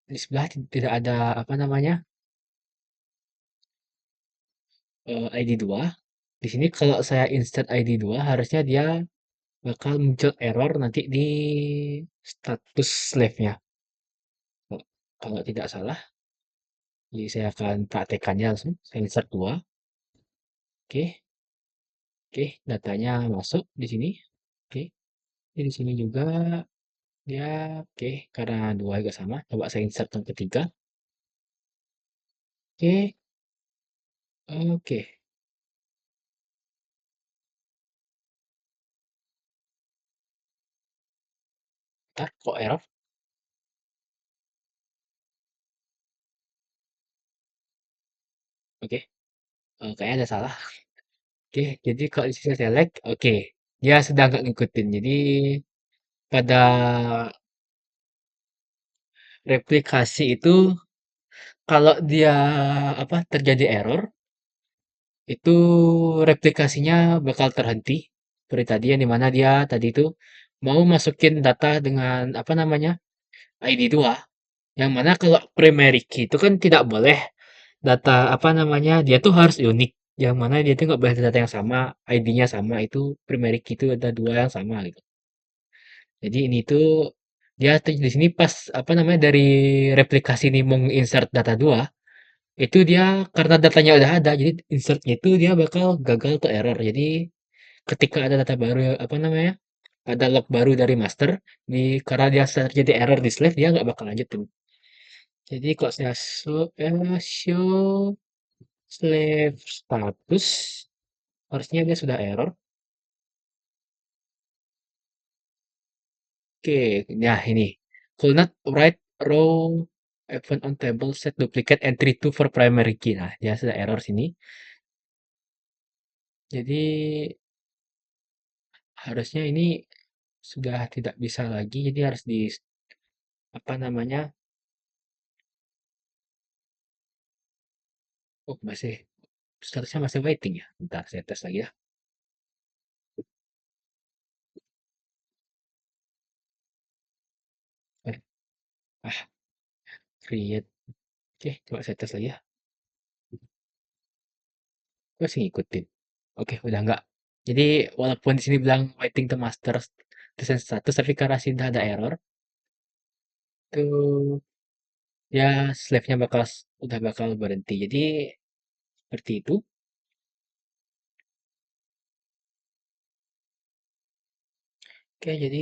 Di sebelah tidak ada apa namanya ID 2. Di sini kalau saya insert ID 2 harusnya dia bakal muncul error nanti di status slave-nya. Kalau tidak salah, jadi saya akan praktekannya langsung. Saya insert 2. Oke. Oke, datanya masuk di sini. Oke, di sini juga dia oke, karena dua juga sama. Coba saya insert yang ketiga. Oke, oke. Ntar kok error? Oke, kayaknya ada salah. Oke, jadi kalau di sini saya select, oke, dia sedang nggak ngikutin. Jadi pada replikasi itu kalau dia apa terjadi error, itu replikasinya bakal terhenti. Seperti tadi yang dimana dia tadi itu mau masukin data dengan apa namanya ID 2. Yang mana kalau primary key itu kan tidak boleh data apa namanya dia tuh harus unik. Yang mana dia tuh nggak boleh data yang sama, ID-nya sama itu primary key itu ada dua yang sama gitu. Jadi ini tuh dia tuh di sini pas apa namanya dari replikasi ini mau insert data dua itu dia karena datanya udah ada jadi insertnya itu dia bakal gagal atau error. Jadi ketika ada data baru apa namanya ada log baru dari master di karena dia terjadi error di slave dia nggak bakal lanjut tuh. Jadi kalau saya show slave status harusnya dia sudah error. Oke, nah ini could not write row event on table set duplicate entry to for primary key. Nah, dia sudah error sini. Jadi harusnya ini sudah tidak bisa lagi. Jadi harus di apa namanya? Oh, masih statusnya masih waiting ya. Bentar, saya tes lagi ya. Eh, ah, create. Oke, coba saya tes lagi ya. Masih ngikutin. Oke, udah enggak. Jadi walaupun di sini bilang waiting to master desain status, tapi karena sini udah ada error, itu ya slave-nya bakal udah bakal berhenti. Jadi seperti itu. Oke, jadi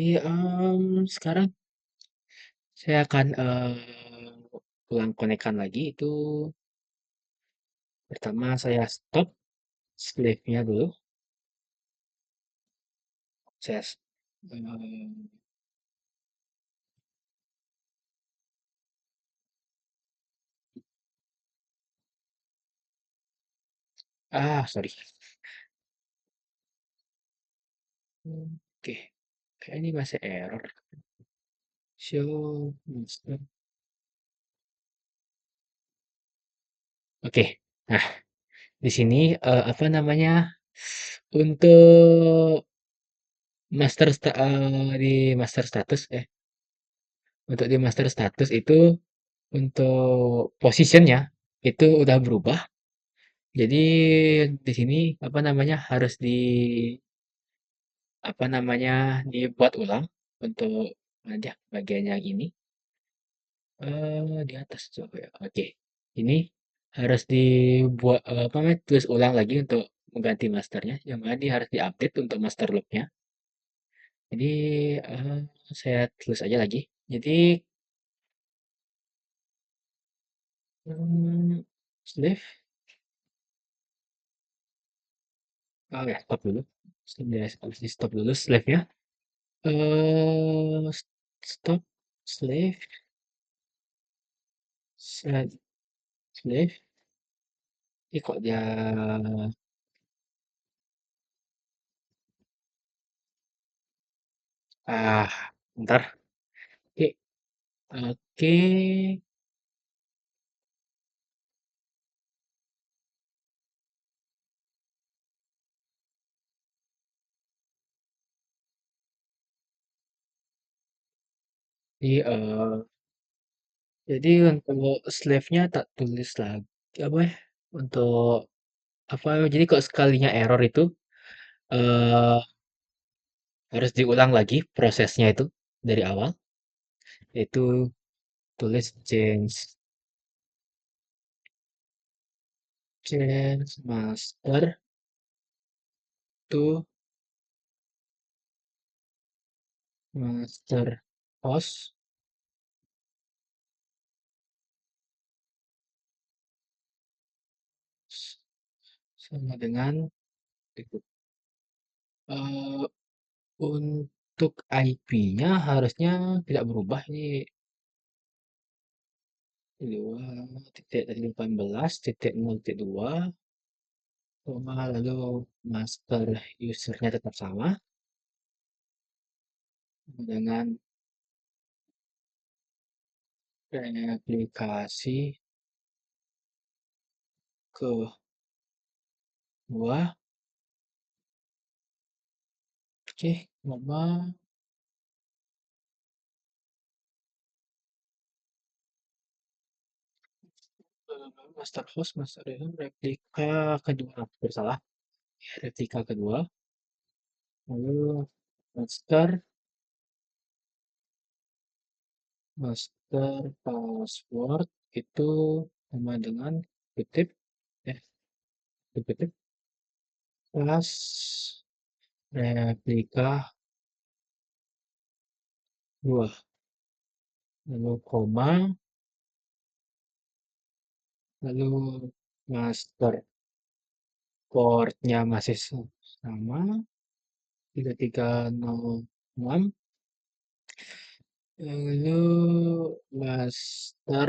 sekarang saya akan ulang konekan lagi. Itu pertama saya stop slave-nya dulu. Saya sorry. Oke, kayak ini masih error. Show master. Oke, nah di sini apa namanya untuk di master status untuk di master status itu untuk positionnya itu udah berubah. Jadi di sini apa namanya harus di apa namanya dibuat ulang untuk ada bagian yang ini di atas coba ya. Oke, ini harus dibuat apa namanya tulis ulang lagi untuk mengganti masternya. Yang mana ini harus diupdate untuk master loopnya. Jadi eh, saya tulis aja lagi. Jadi slave ya stop dulu. Harus di stop dulu slave-nya. eh Stop slave set slave. Ini kok dia ah bentar. Oke, oke. Jadi untuk slave-nya tak tulis lagi apa ya? Untuk apa? Jadi kok sekalinya error itu eh harus diulang lagi prosesnya itu dari awal. Itu tulis change master itu master host sama dengan eh, untuk IP-nya harusnya tidak berubah ini 2.18.0.2 koma lalu master usernya tetap sama dengan replikasi kedua. Oke, koma master host master itu replika kedua bersalah replika kedua lalu master master password itu sama dengan kutip eh kutip plus replika dua lalu koma lalu master portnya masih sama 3306 lalu master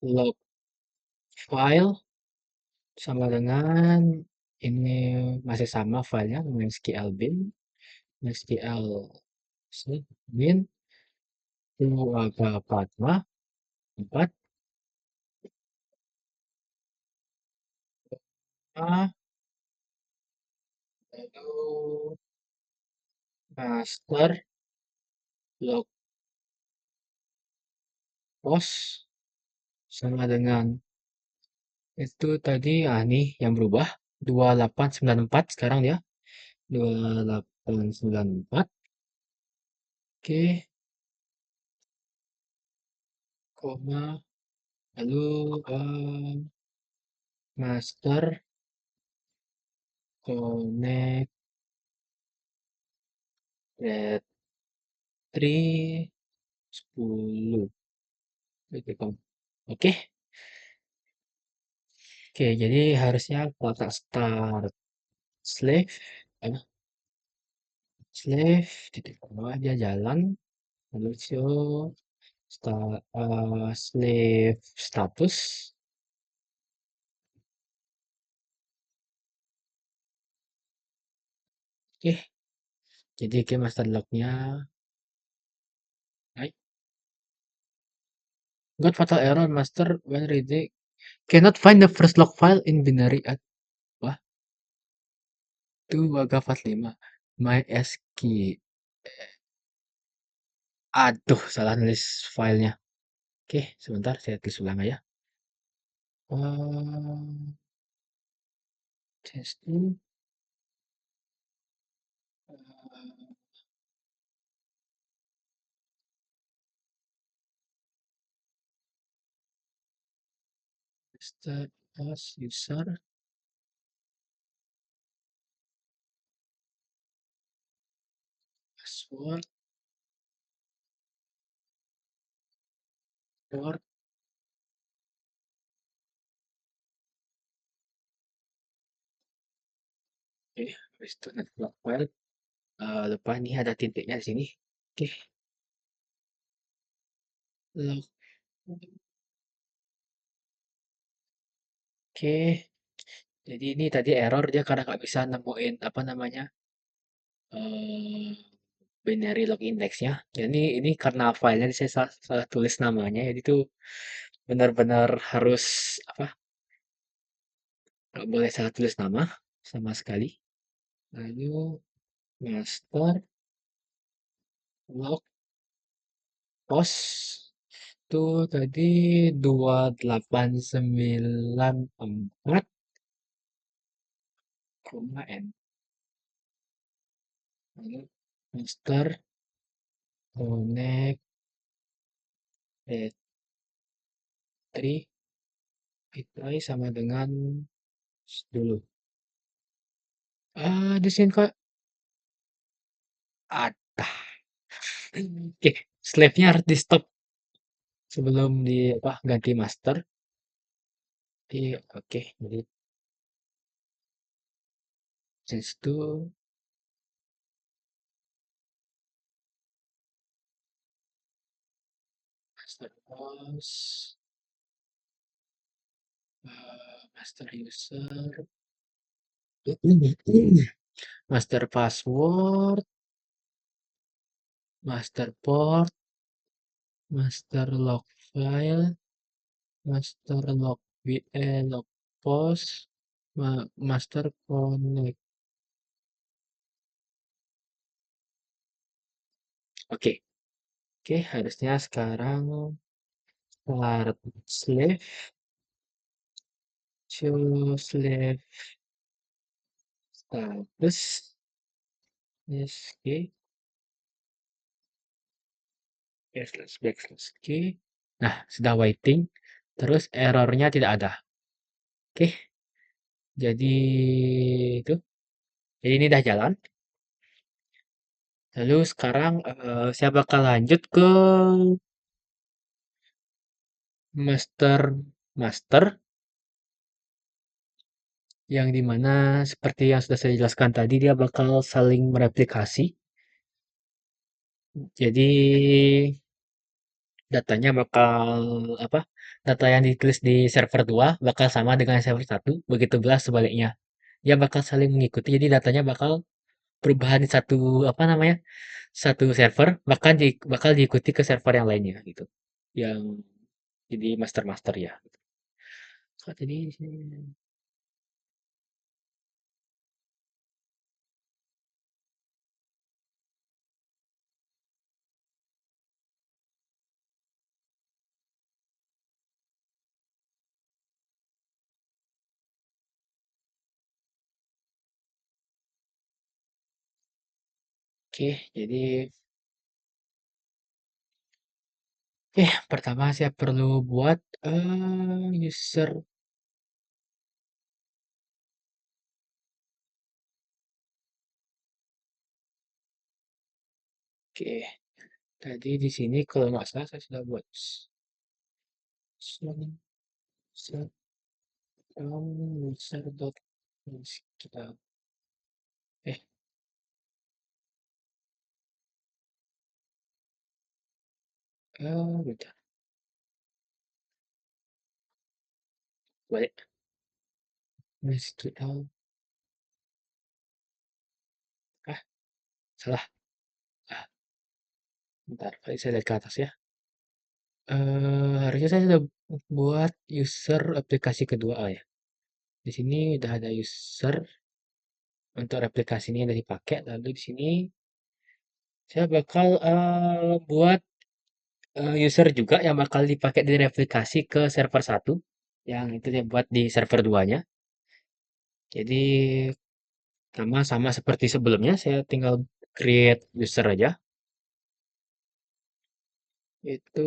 log file sama dengan ini masih sama filenya MySQL bin MySQL bin itu agak Padma 4 A lalu master log post sama dengan itu tadi nih yang berubah 2894 sekarang ya 2894 oke koma lalu master connect retry 10 gitu kan. Oke oke jadi harusnya kotak start slave eh, slave titik bawah dia jalan lalu show slave status oke jadi ke master lognya right. Got fatal error master when reading cannot find the first log file in binary at wah itu Waga 45 MySQL aduh salah nulis filenya oke sebentar saya tulis ulang ya testing start as user password port oke habis itu network file lupa nih ada titiknya di sini oke log oke jadi ini tadi error dia karena nggak bisa nemuin apa namanya eh binary log indexnya jadi ini karena filenya saya salah tulis namanya jadi itu benar-benar harus apa nggak boleh salah tulis nama sama sekali lalu master log post itu tadi 2894 koma n lalu master connect retry retry sama dengan dulu Di sini kok ada. Oke, slave-nya harus di stop sebelum di apa ganti master. Iya, oke. Jadi change to master host, master user, master password, master port, master log file, master log log post, master connect. Oke, oke, harusnya sekarang start slave, show slave status, yes, oke, backslash, oke. Nah, sudah waiting, terus errornya tidak ada. Oke, jadi itu, jadi ini udah jalan. Lalu sekarang saya bakal lanjut ke master master yang dimana seperti yang sudah saya jelaskan tadi dia bakal saling mereplikasi. Jadi datanya bakal apa? Data yang ditulis di server 2 bakal sama dengan server 1, begitu belas sebaliknya. Dia bakal saling mengikuti, jadi datanya bakal perubahan di satu apa namanya? Satu server bahkan bakal diikuti ke server yang lainnya gitu. Yang jadi master-master ya. So, jadi oke, jadi pertama saya perlu buat user. Oke, tadi di sini kalau nggak salah saya sudah buat user user dot kita eh bentar, balik. MySQL. Ah, salah. Ah, bentar, saya lihat ke atas ya. Harusnya saya sudah buat user aplikasi kedua ya. Di sini udah ada user untuk aplikasi ini yang udah dipakai. Lalu di sini saya bakal buat user juga yang bakal dipakai direplikasi ke server satu. Yang itu dia buat di server 2-nya. Jadi sama seperti sebelumnya, saya tinggal create user aja. Itu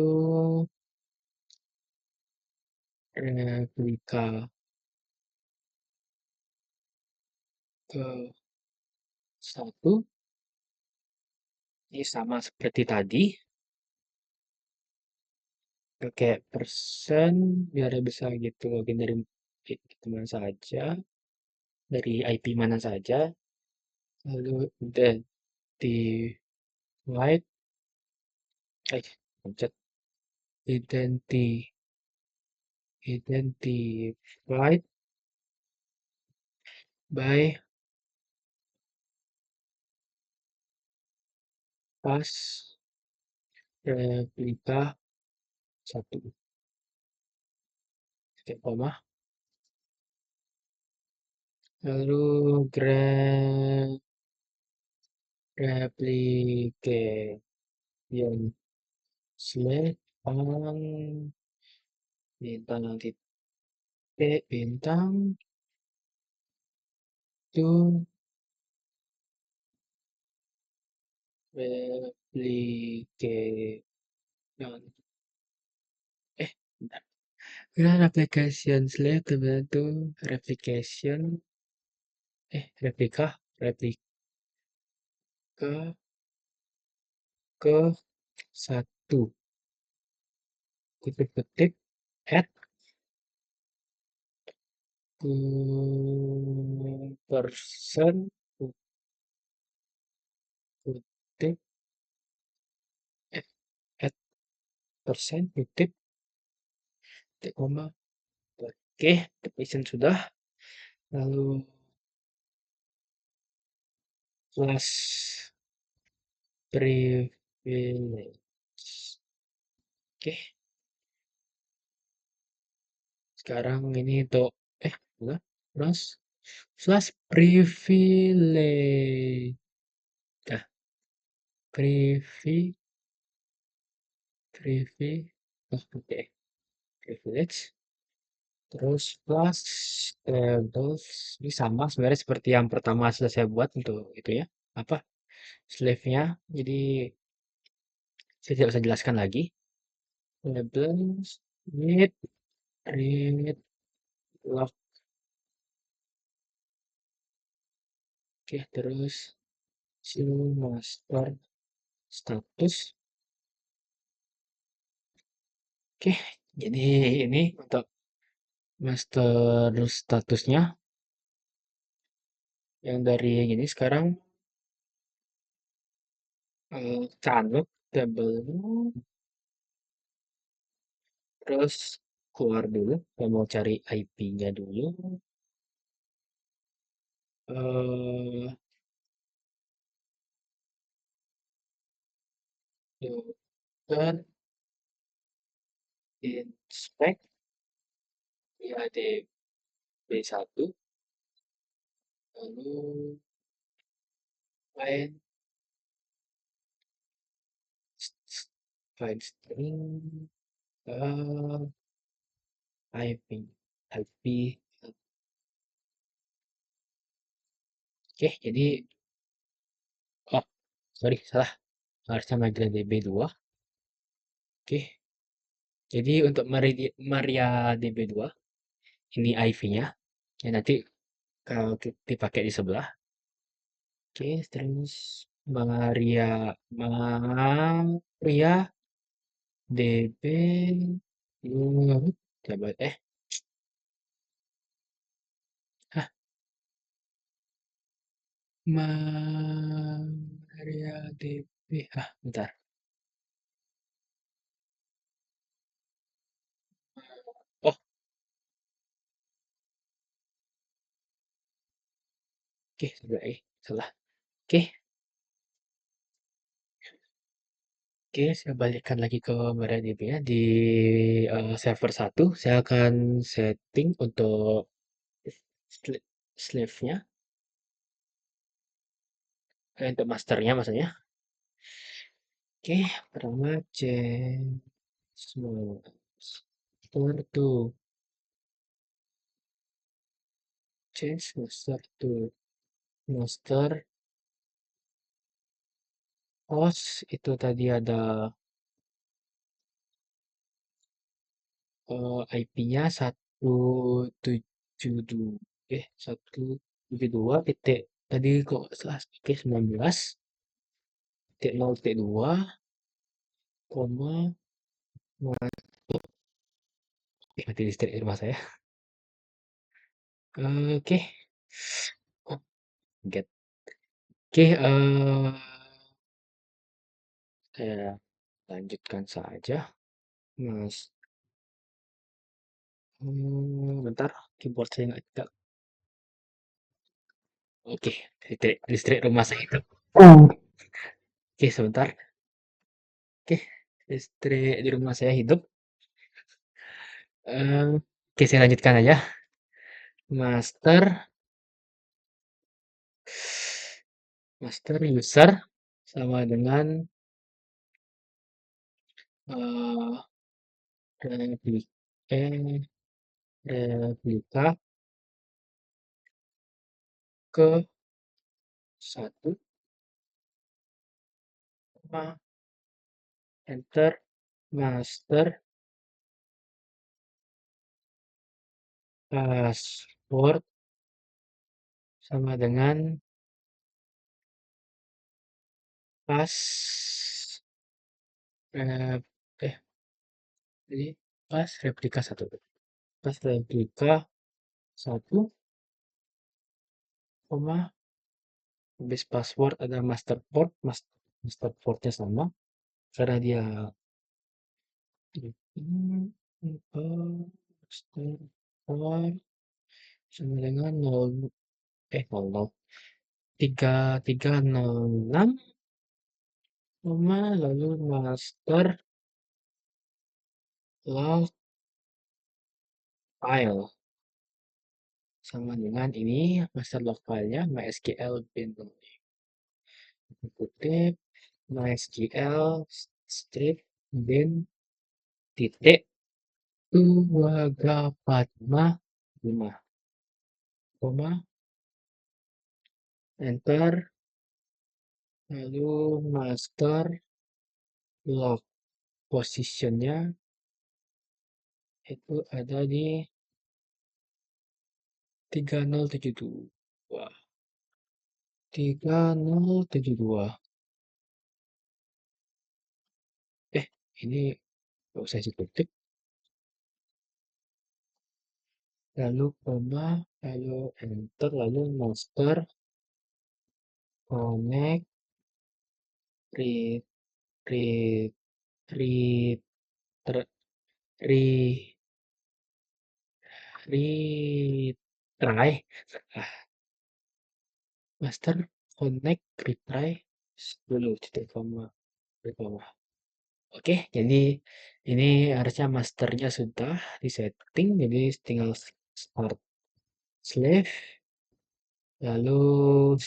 replika ke satu. Ini sama seperti tadi. Pakai persen biar bisa gitu login dari mana saja, dari IP mana saja. Lalu identified, pencet identified by pas replika satu, titik koma. Lalu replication select on bintang titik bintang to replication bentar. Replication select to replication replika replika ke satu kutip kutip at persen kutip at, at persen kutip titik koma. Oke, tulisan sudah. Lalu kelas privilege. Oke, sekarang ini untuk enggak, kelas kelas privilege. Ah, privi privi oke, privilege. Terus plus tables ini sama sebenarnya seperti yang pertama sudah saya buat untuk itu ya. Apa? Slave-nya. Jadi saya tidak usah jelaskan lagi. Labels, read, read, log. Oke, terus show master status. Oke, jadi ini untuk master statusnya yang dari yang ini sekarang canvas table terus keluar dulu. Saya mau cari IP-nya dulu. eh Dokter inspek ya di B1 lalu find find string IP IP. Oke, jadi oh sorry salah, harusnya manggil DB2. Oke, jadi untuk Maria DB2 ini IV-nya ya nanti kalau dipakai di sebelah. Oke, terus Maria DB coba hah, Maria DB bentar. Oh, oke, sudah salah. Oke, oke, saya balikkan lagi ke MariaDB-nya di server 1. Saya akan setting untuk slave-nya, untuk masternya maksudnya. Oke, pertama change master to change master to master host itu tadi ada IP-nya 172 172 titik tadi kok nggak salah oke 19 titik 0 titik 2 koma mati listrik di rumah saya. Oke. Oh, get. Oke, saya lanjutkan saja, Mas. Bentar, keyboard saya nggak. Oke, listrik rumah saya itu. Oke, sebentar. Oke, listrik di rumah saya hidup. Oke, saya lanjutkan aja. Master, master user sama dengan eh replik replika ke satu koma enter master password sama dengan pas eh, eh jadi pas replika satu, pas replika satu koma base password ada master portnya sama karena dia master port sama dengan 00 3306 lalu master log file sama dengan ini master log filenya MySQL bin kutip MySQL strip bin titik 245 koma enter lalu master log positionnya itu ada di 3072 3072 eh ini nggak usah diketik lalu koma lalu enter lalu master connect read read read ter- re- retry master connect retry dulu titik koma titik koma. Oke, jadi ini harusnya masternya sudah disetting, jadi tinggal start slave, lalu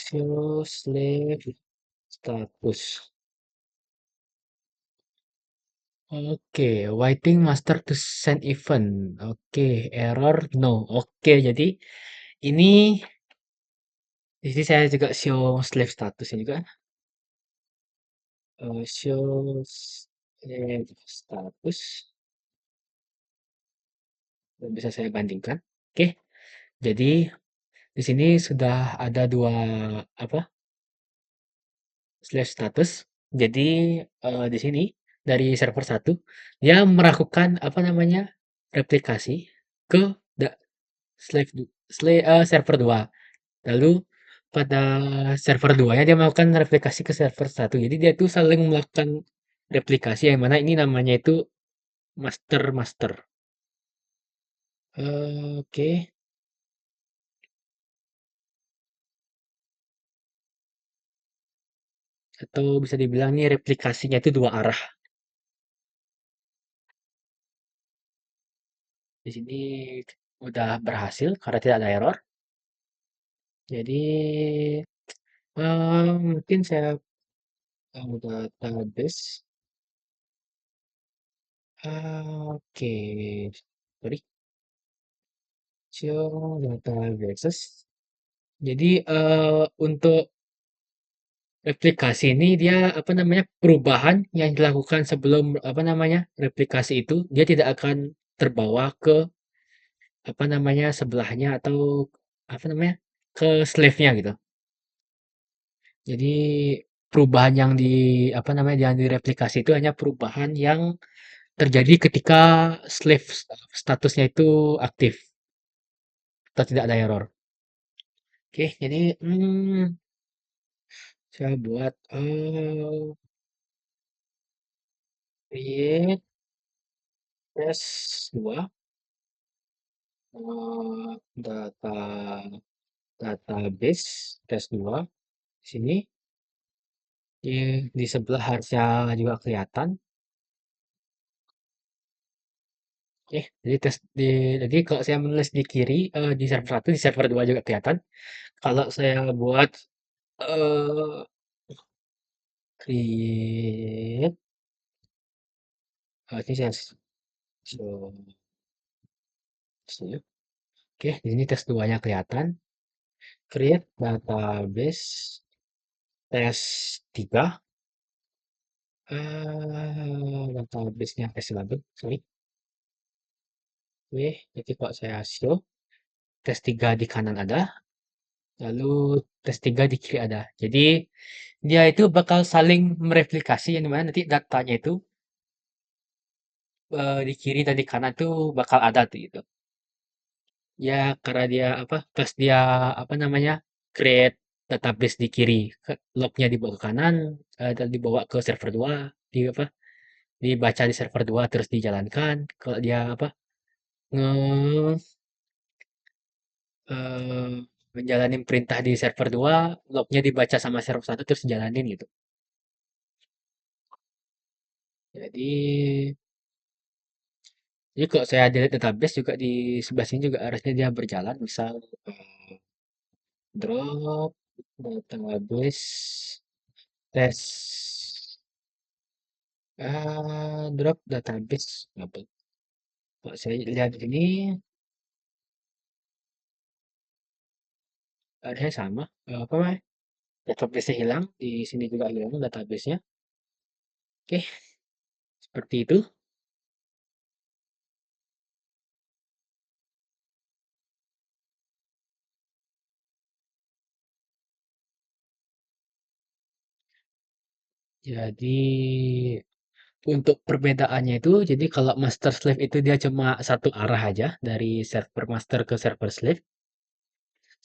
show slave status. Oke, waiting master to send event. Oke, error no. Oke, jadi ini di sini saya juga show slave statusnya juga. Show slave status. Dan bisa saya bandingkan. Oke, jadi di sini sudah ada dua apa slash status. Jadi di sini dari server satu dia melakukan apa namanya replikasi ke da- server 2. Lalu pada server 2 nya dia melakukan replikasi ke server satu. Jadi dia itu saling melakukan replikasi yang mana ini namanya itu master master. Oke, atau bisa dibilang nih replikasinya itu dua arah. Di sini udah berhasil karena tidak ada error. Jadi mungkin saya database. Oke, sorry, show databases. Jadi untuk replikasi ini dia apa namanya perubahan yang dilakukan sebelum apa namanya replikasi itu dia tidak akan terbawa ke apa namanya sebelahnya atau apa namanya ke slave-nya gitu. Jadi perubahan yang di apa namanya yang direplikasi itu hanya perubahan yang terjadi ketika slave statusnya itu aktif atau tidak ada error. Oke, jadi saya buat create test 2 data database test 2 di sini di sebelah harusnya juga kelihatan. Oke, jadi jadi kalau saya menulis di kiri di server satu di server 2 juga kelihatan. Kalau saya buat eh create ini saya so, so- oke, di sini tes 2-nya kelihatan. Create database tes 3 database-nya S11 sorry. Oke, jadi kok saya show tes 3 di kanan ada, lalu tes 3 di kiri ada. Jadi Dia itu bakal saling mereplikasi yang dimana nanti datanya itu di kiri dan di kanan tuh bakal ada tuh gitu. Ya karena dia apa pas dia apa namanya create database di kiri, lognya dibawa ke kanan, dan dibawa ke server 2 di apa dibaca di server 2 terus dijalankan. Kalau dia apa nge eh, menjalanin perintah di server 2 lognya dibaca sama server 1 terus dijalanin gitu. Jadi Jadi kalau saya delete database juga di sebelah sini juga harusnya dia berjalan. Misal drop database test drop database apa? Kalau saya lihat ini harusnya sama. Apa namanya? Database-nya hilang, di sini juga hilang database-nya. Oke, seperti itu. Jadi untuk perbedaannya itu, jadi kalau master slave itu dia cuma satu arah aja dari server master ke server slave.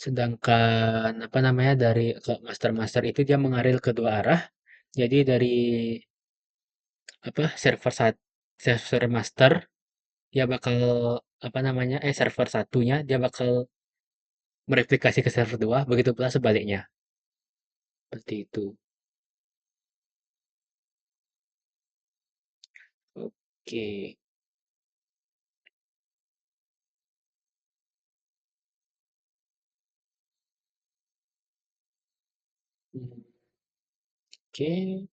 Sedangkan apa namanya dari kalau master-master itu dia mengalir ke dua arah. Jadi dari apa server master dia bakal apa namanya server satunya dia bakal mereplikasi ke server 2 begitu pula sebaliknya. Seperti itu. Oke. Hmm, Oke.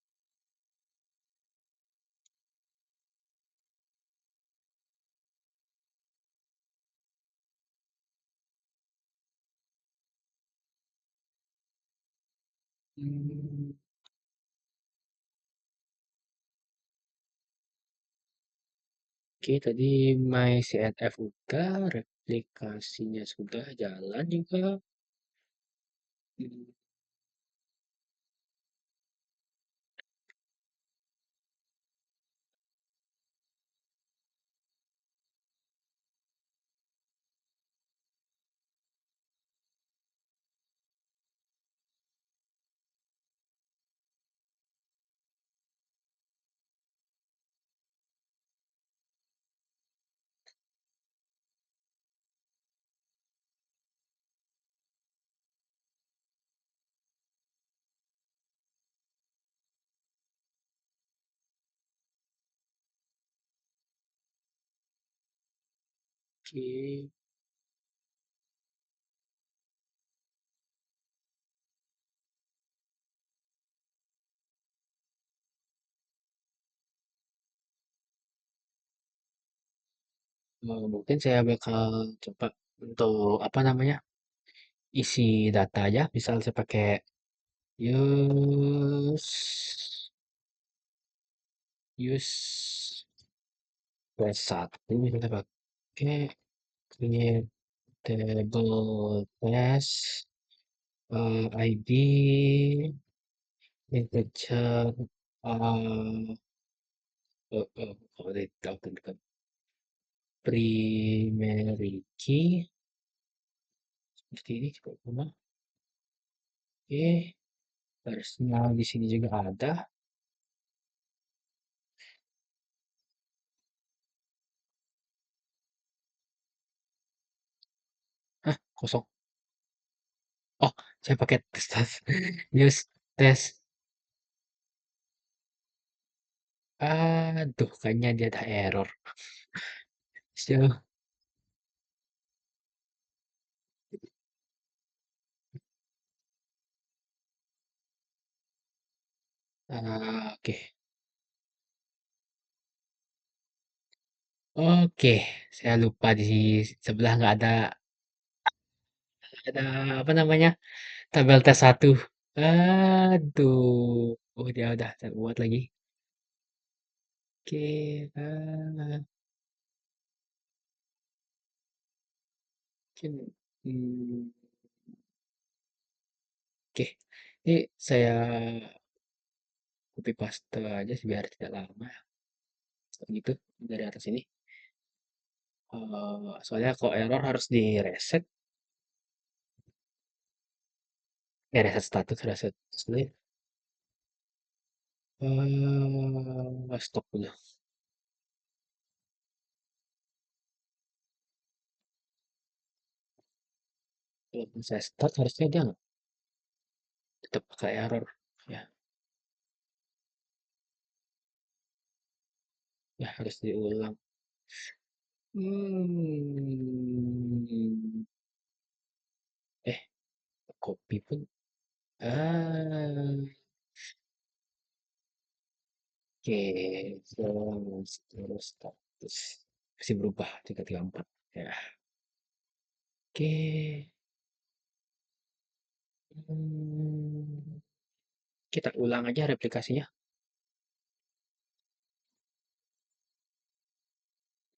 Hmm, Oke, tadi MyCNF udah, replikasinya sudah jalan juga. Hmm, Oke. Mungkin saya bakal coba untuk apa namanya isi data aja. Misal saya pakai use use plus satu kita pakai create table test ID integer kalau di primary key seperti ini coba coba. Oke, harusnya di sini juga ada. Hah, kosong. Oh, saya pakai tes use test. Aduh, kayaknya dia ada error. So, oke. Oke, saya lupa di sebelah nggak ada apa namanya tabel tes satu. Aduh, oh dia udah saya buat lagi. Oke, mungkin, hmm, oke. Ini saya copy paste aja sih biar tidak lama gitu dari atas ini. Soalnya kalau error harus di reset, reset status, reset slave. Stop dulu. Kalau saya start harusnya dia nggak tetap pakai error. Ya, ya harus diulang. Hmm. Eh, copy pun. Ah, oke. Terus status masih berubah 334. Ya, oke. Hmm, kita ulang aja replikasinya.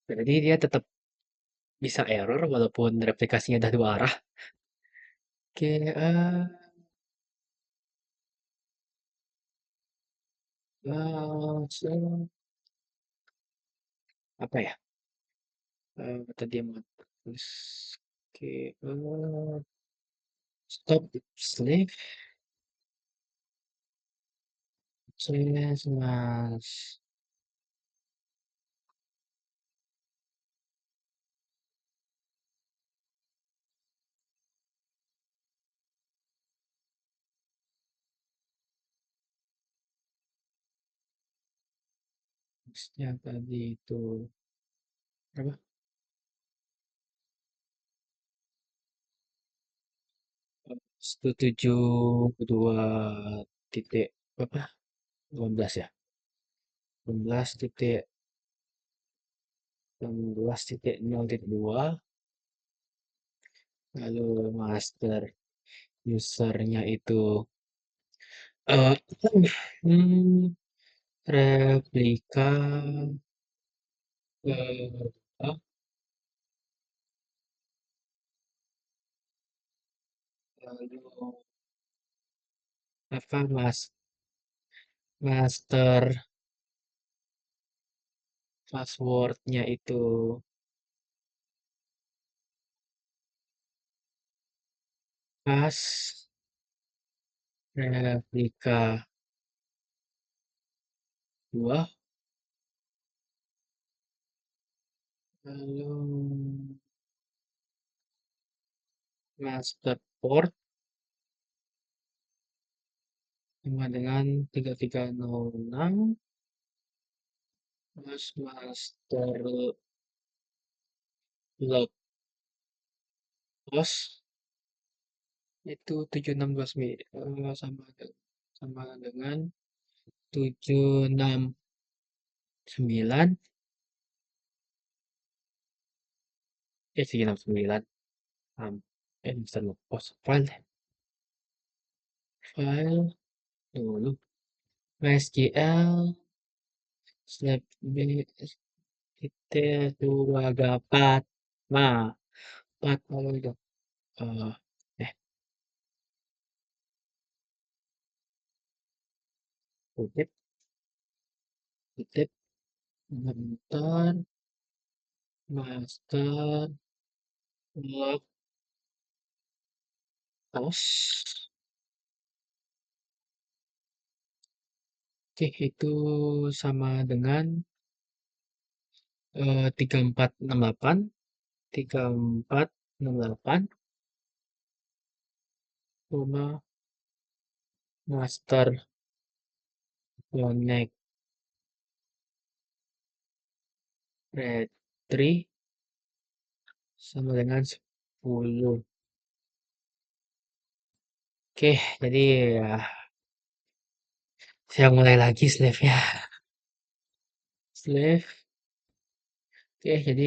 Jadi dia tetap bisa error walaupun replikasinya udah dua arah. Oke, apa ya? Tadi mau tulis. Oke, stop slave slash mas. Yang tadi itu berapa? 172 titik apa? 18 ya? 16.16.0.2 lalu master usernya itu eh hmm, replika apa lalu apa master passwordnya itu pas replika 2 lalu master port sama dengan 3306 terus master log host itu 7629 sama dengan 769 769 bisa lepas file dulu MySQL slab b titik dua dapat nah 4 kalau udah eh eh kutip kutip bentar master log host oke itu sama dengan 3468 3468 koma master connect retry sama dengan 10. Oke, jadi ya saya mulai lagi slave ya. Slave. Oke, jadi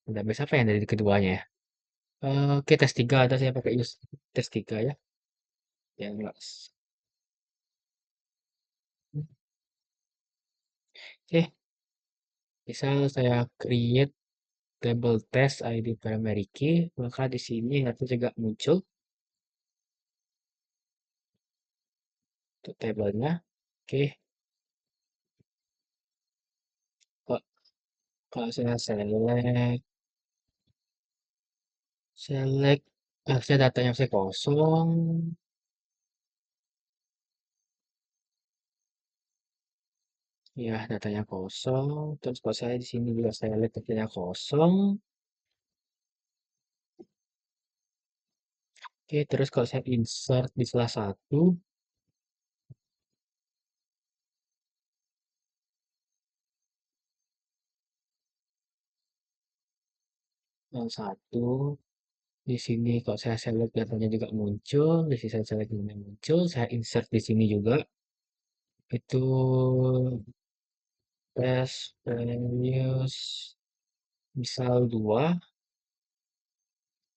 database apa yang dari keduanya ya? Oke, tes 3 ada saya pakai use tes 3 ya. Yang enggak. Oke, misal saya create table test ID primary key, maka di sini harus juga muncul untuk tabelnya. Oke, kok kalau saya select, harusnya datanya masih kosong. Ya, datanya kosong. Terus kalau saya di sini juga saya lihat datanya kosong. Oke, terus kalau saya insert di salah satu, salah satu, di sini kalau saya select datanya juga muncul, di sini saya select datanya muncul, saya insert di sini juga. Itu test values misal 2,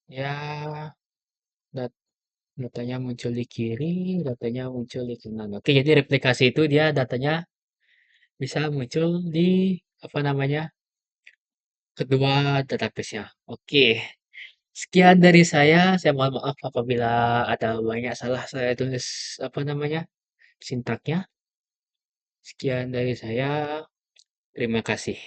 ya dat- datanya muncul di kiri, datanya muncul di kanan. Oke, jadi replikasi itu dia datanya bisa muncul di apa namanya kedua database-nya. Oke, sekian dari saya mohon maaf apabila ada banyak salah saya tulis apa namanya sintaknya. Sekian dari saya, terima kasih.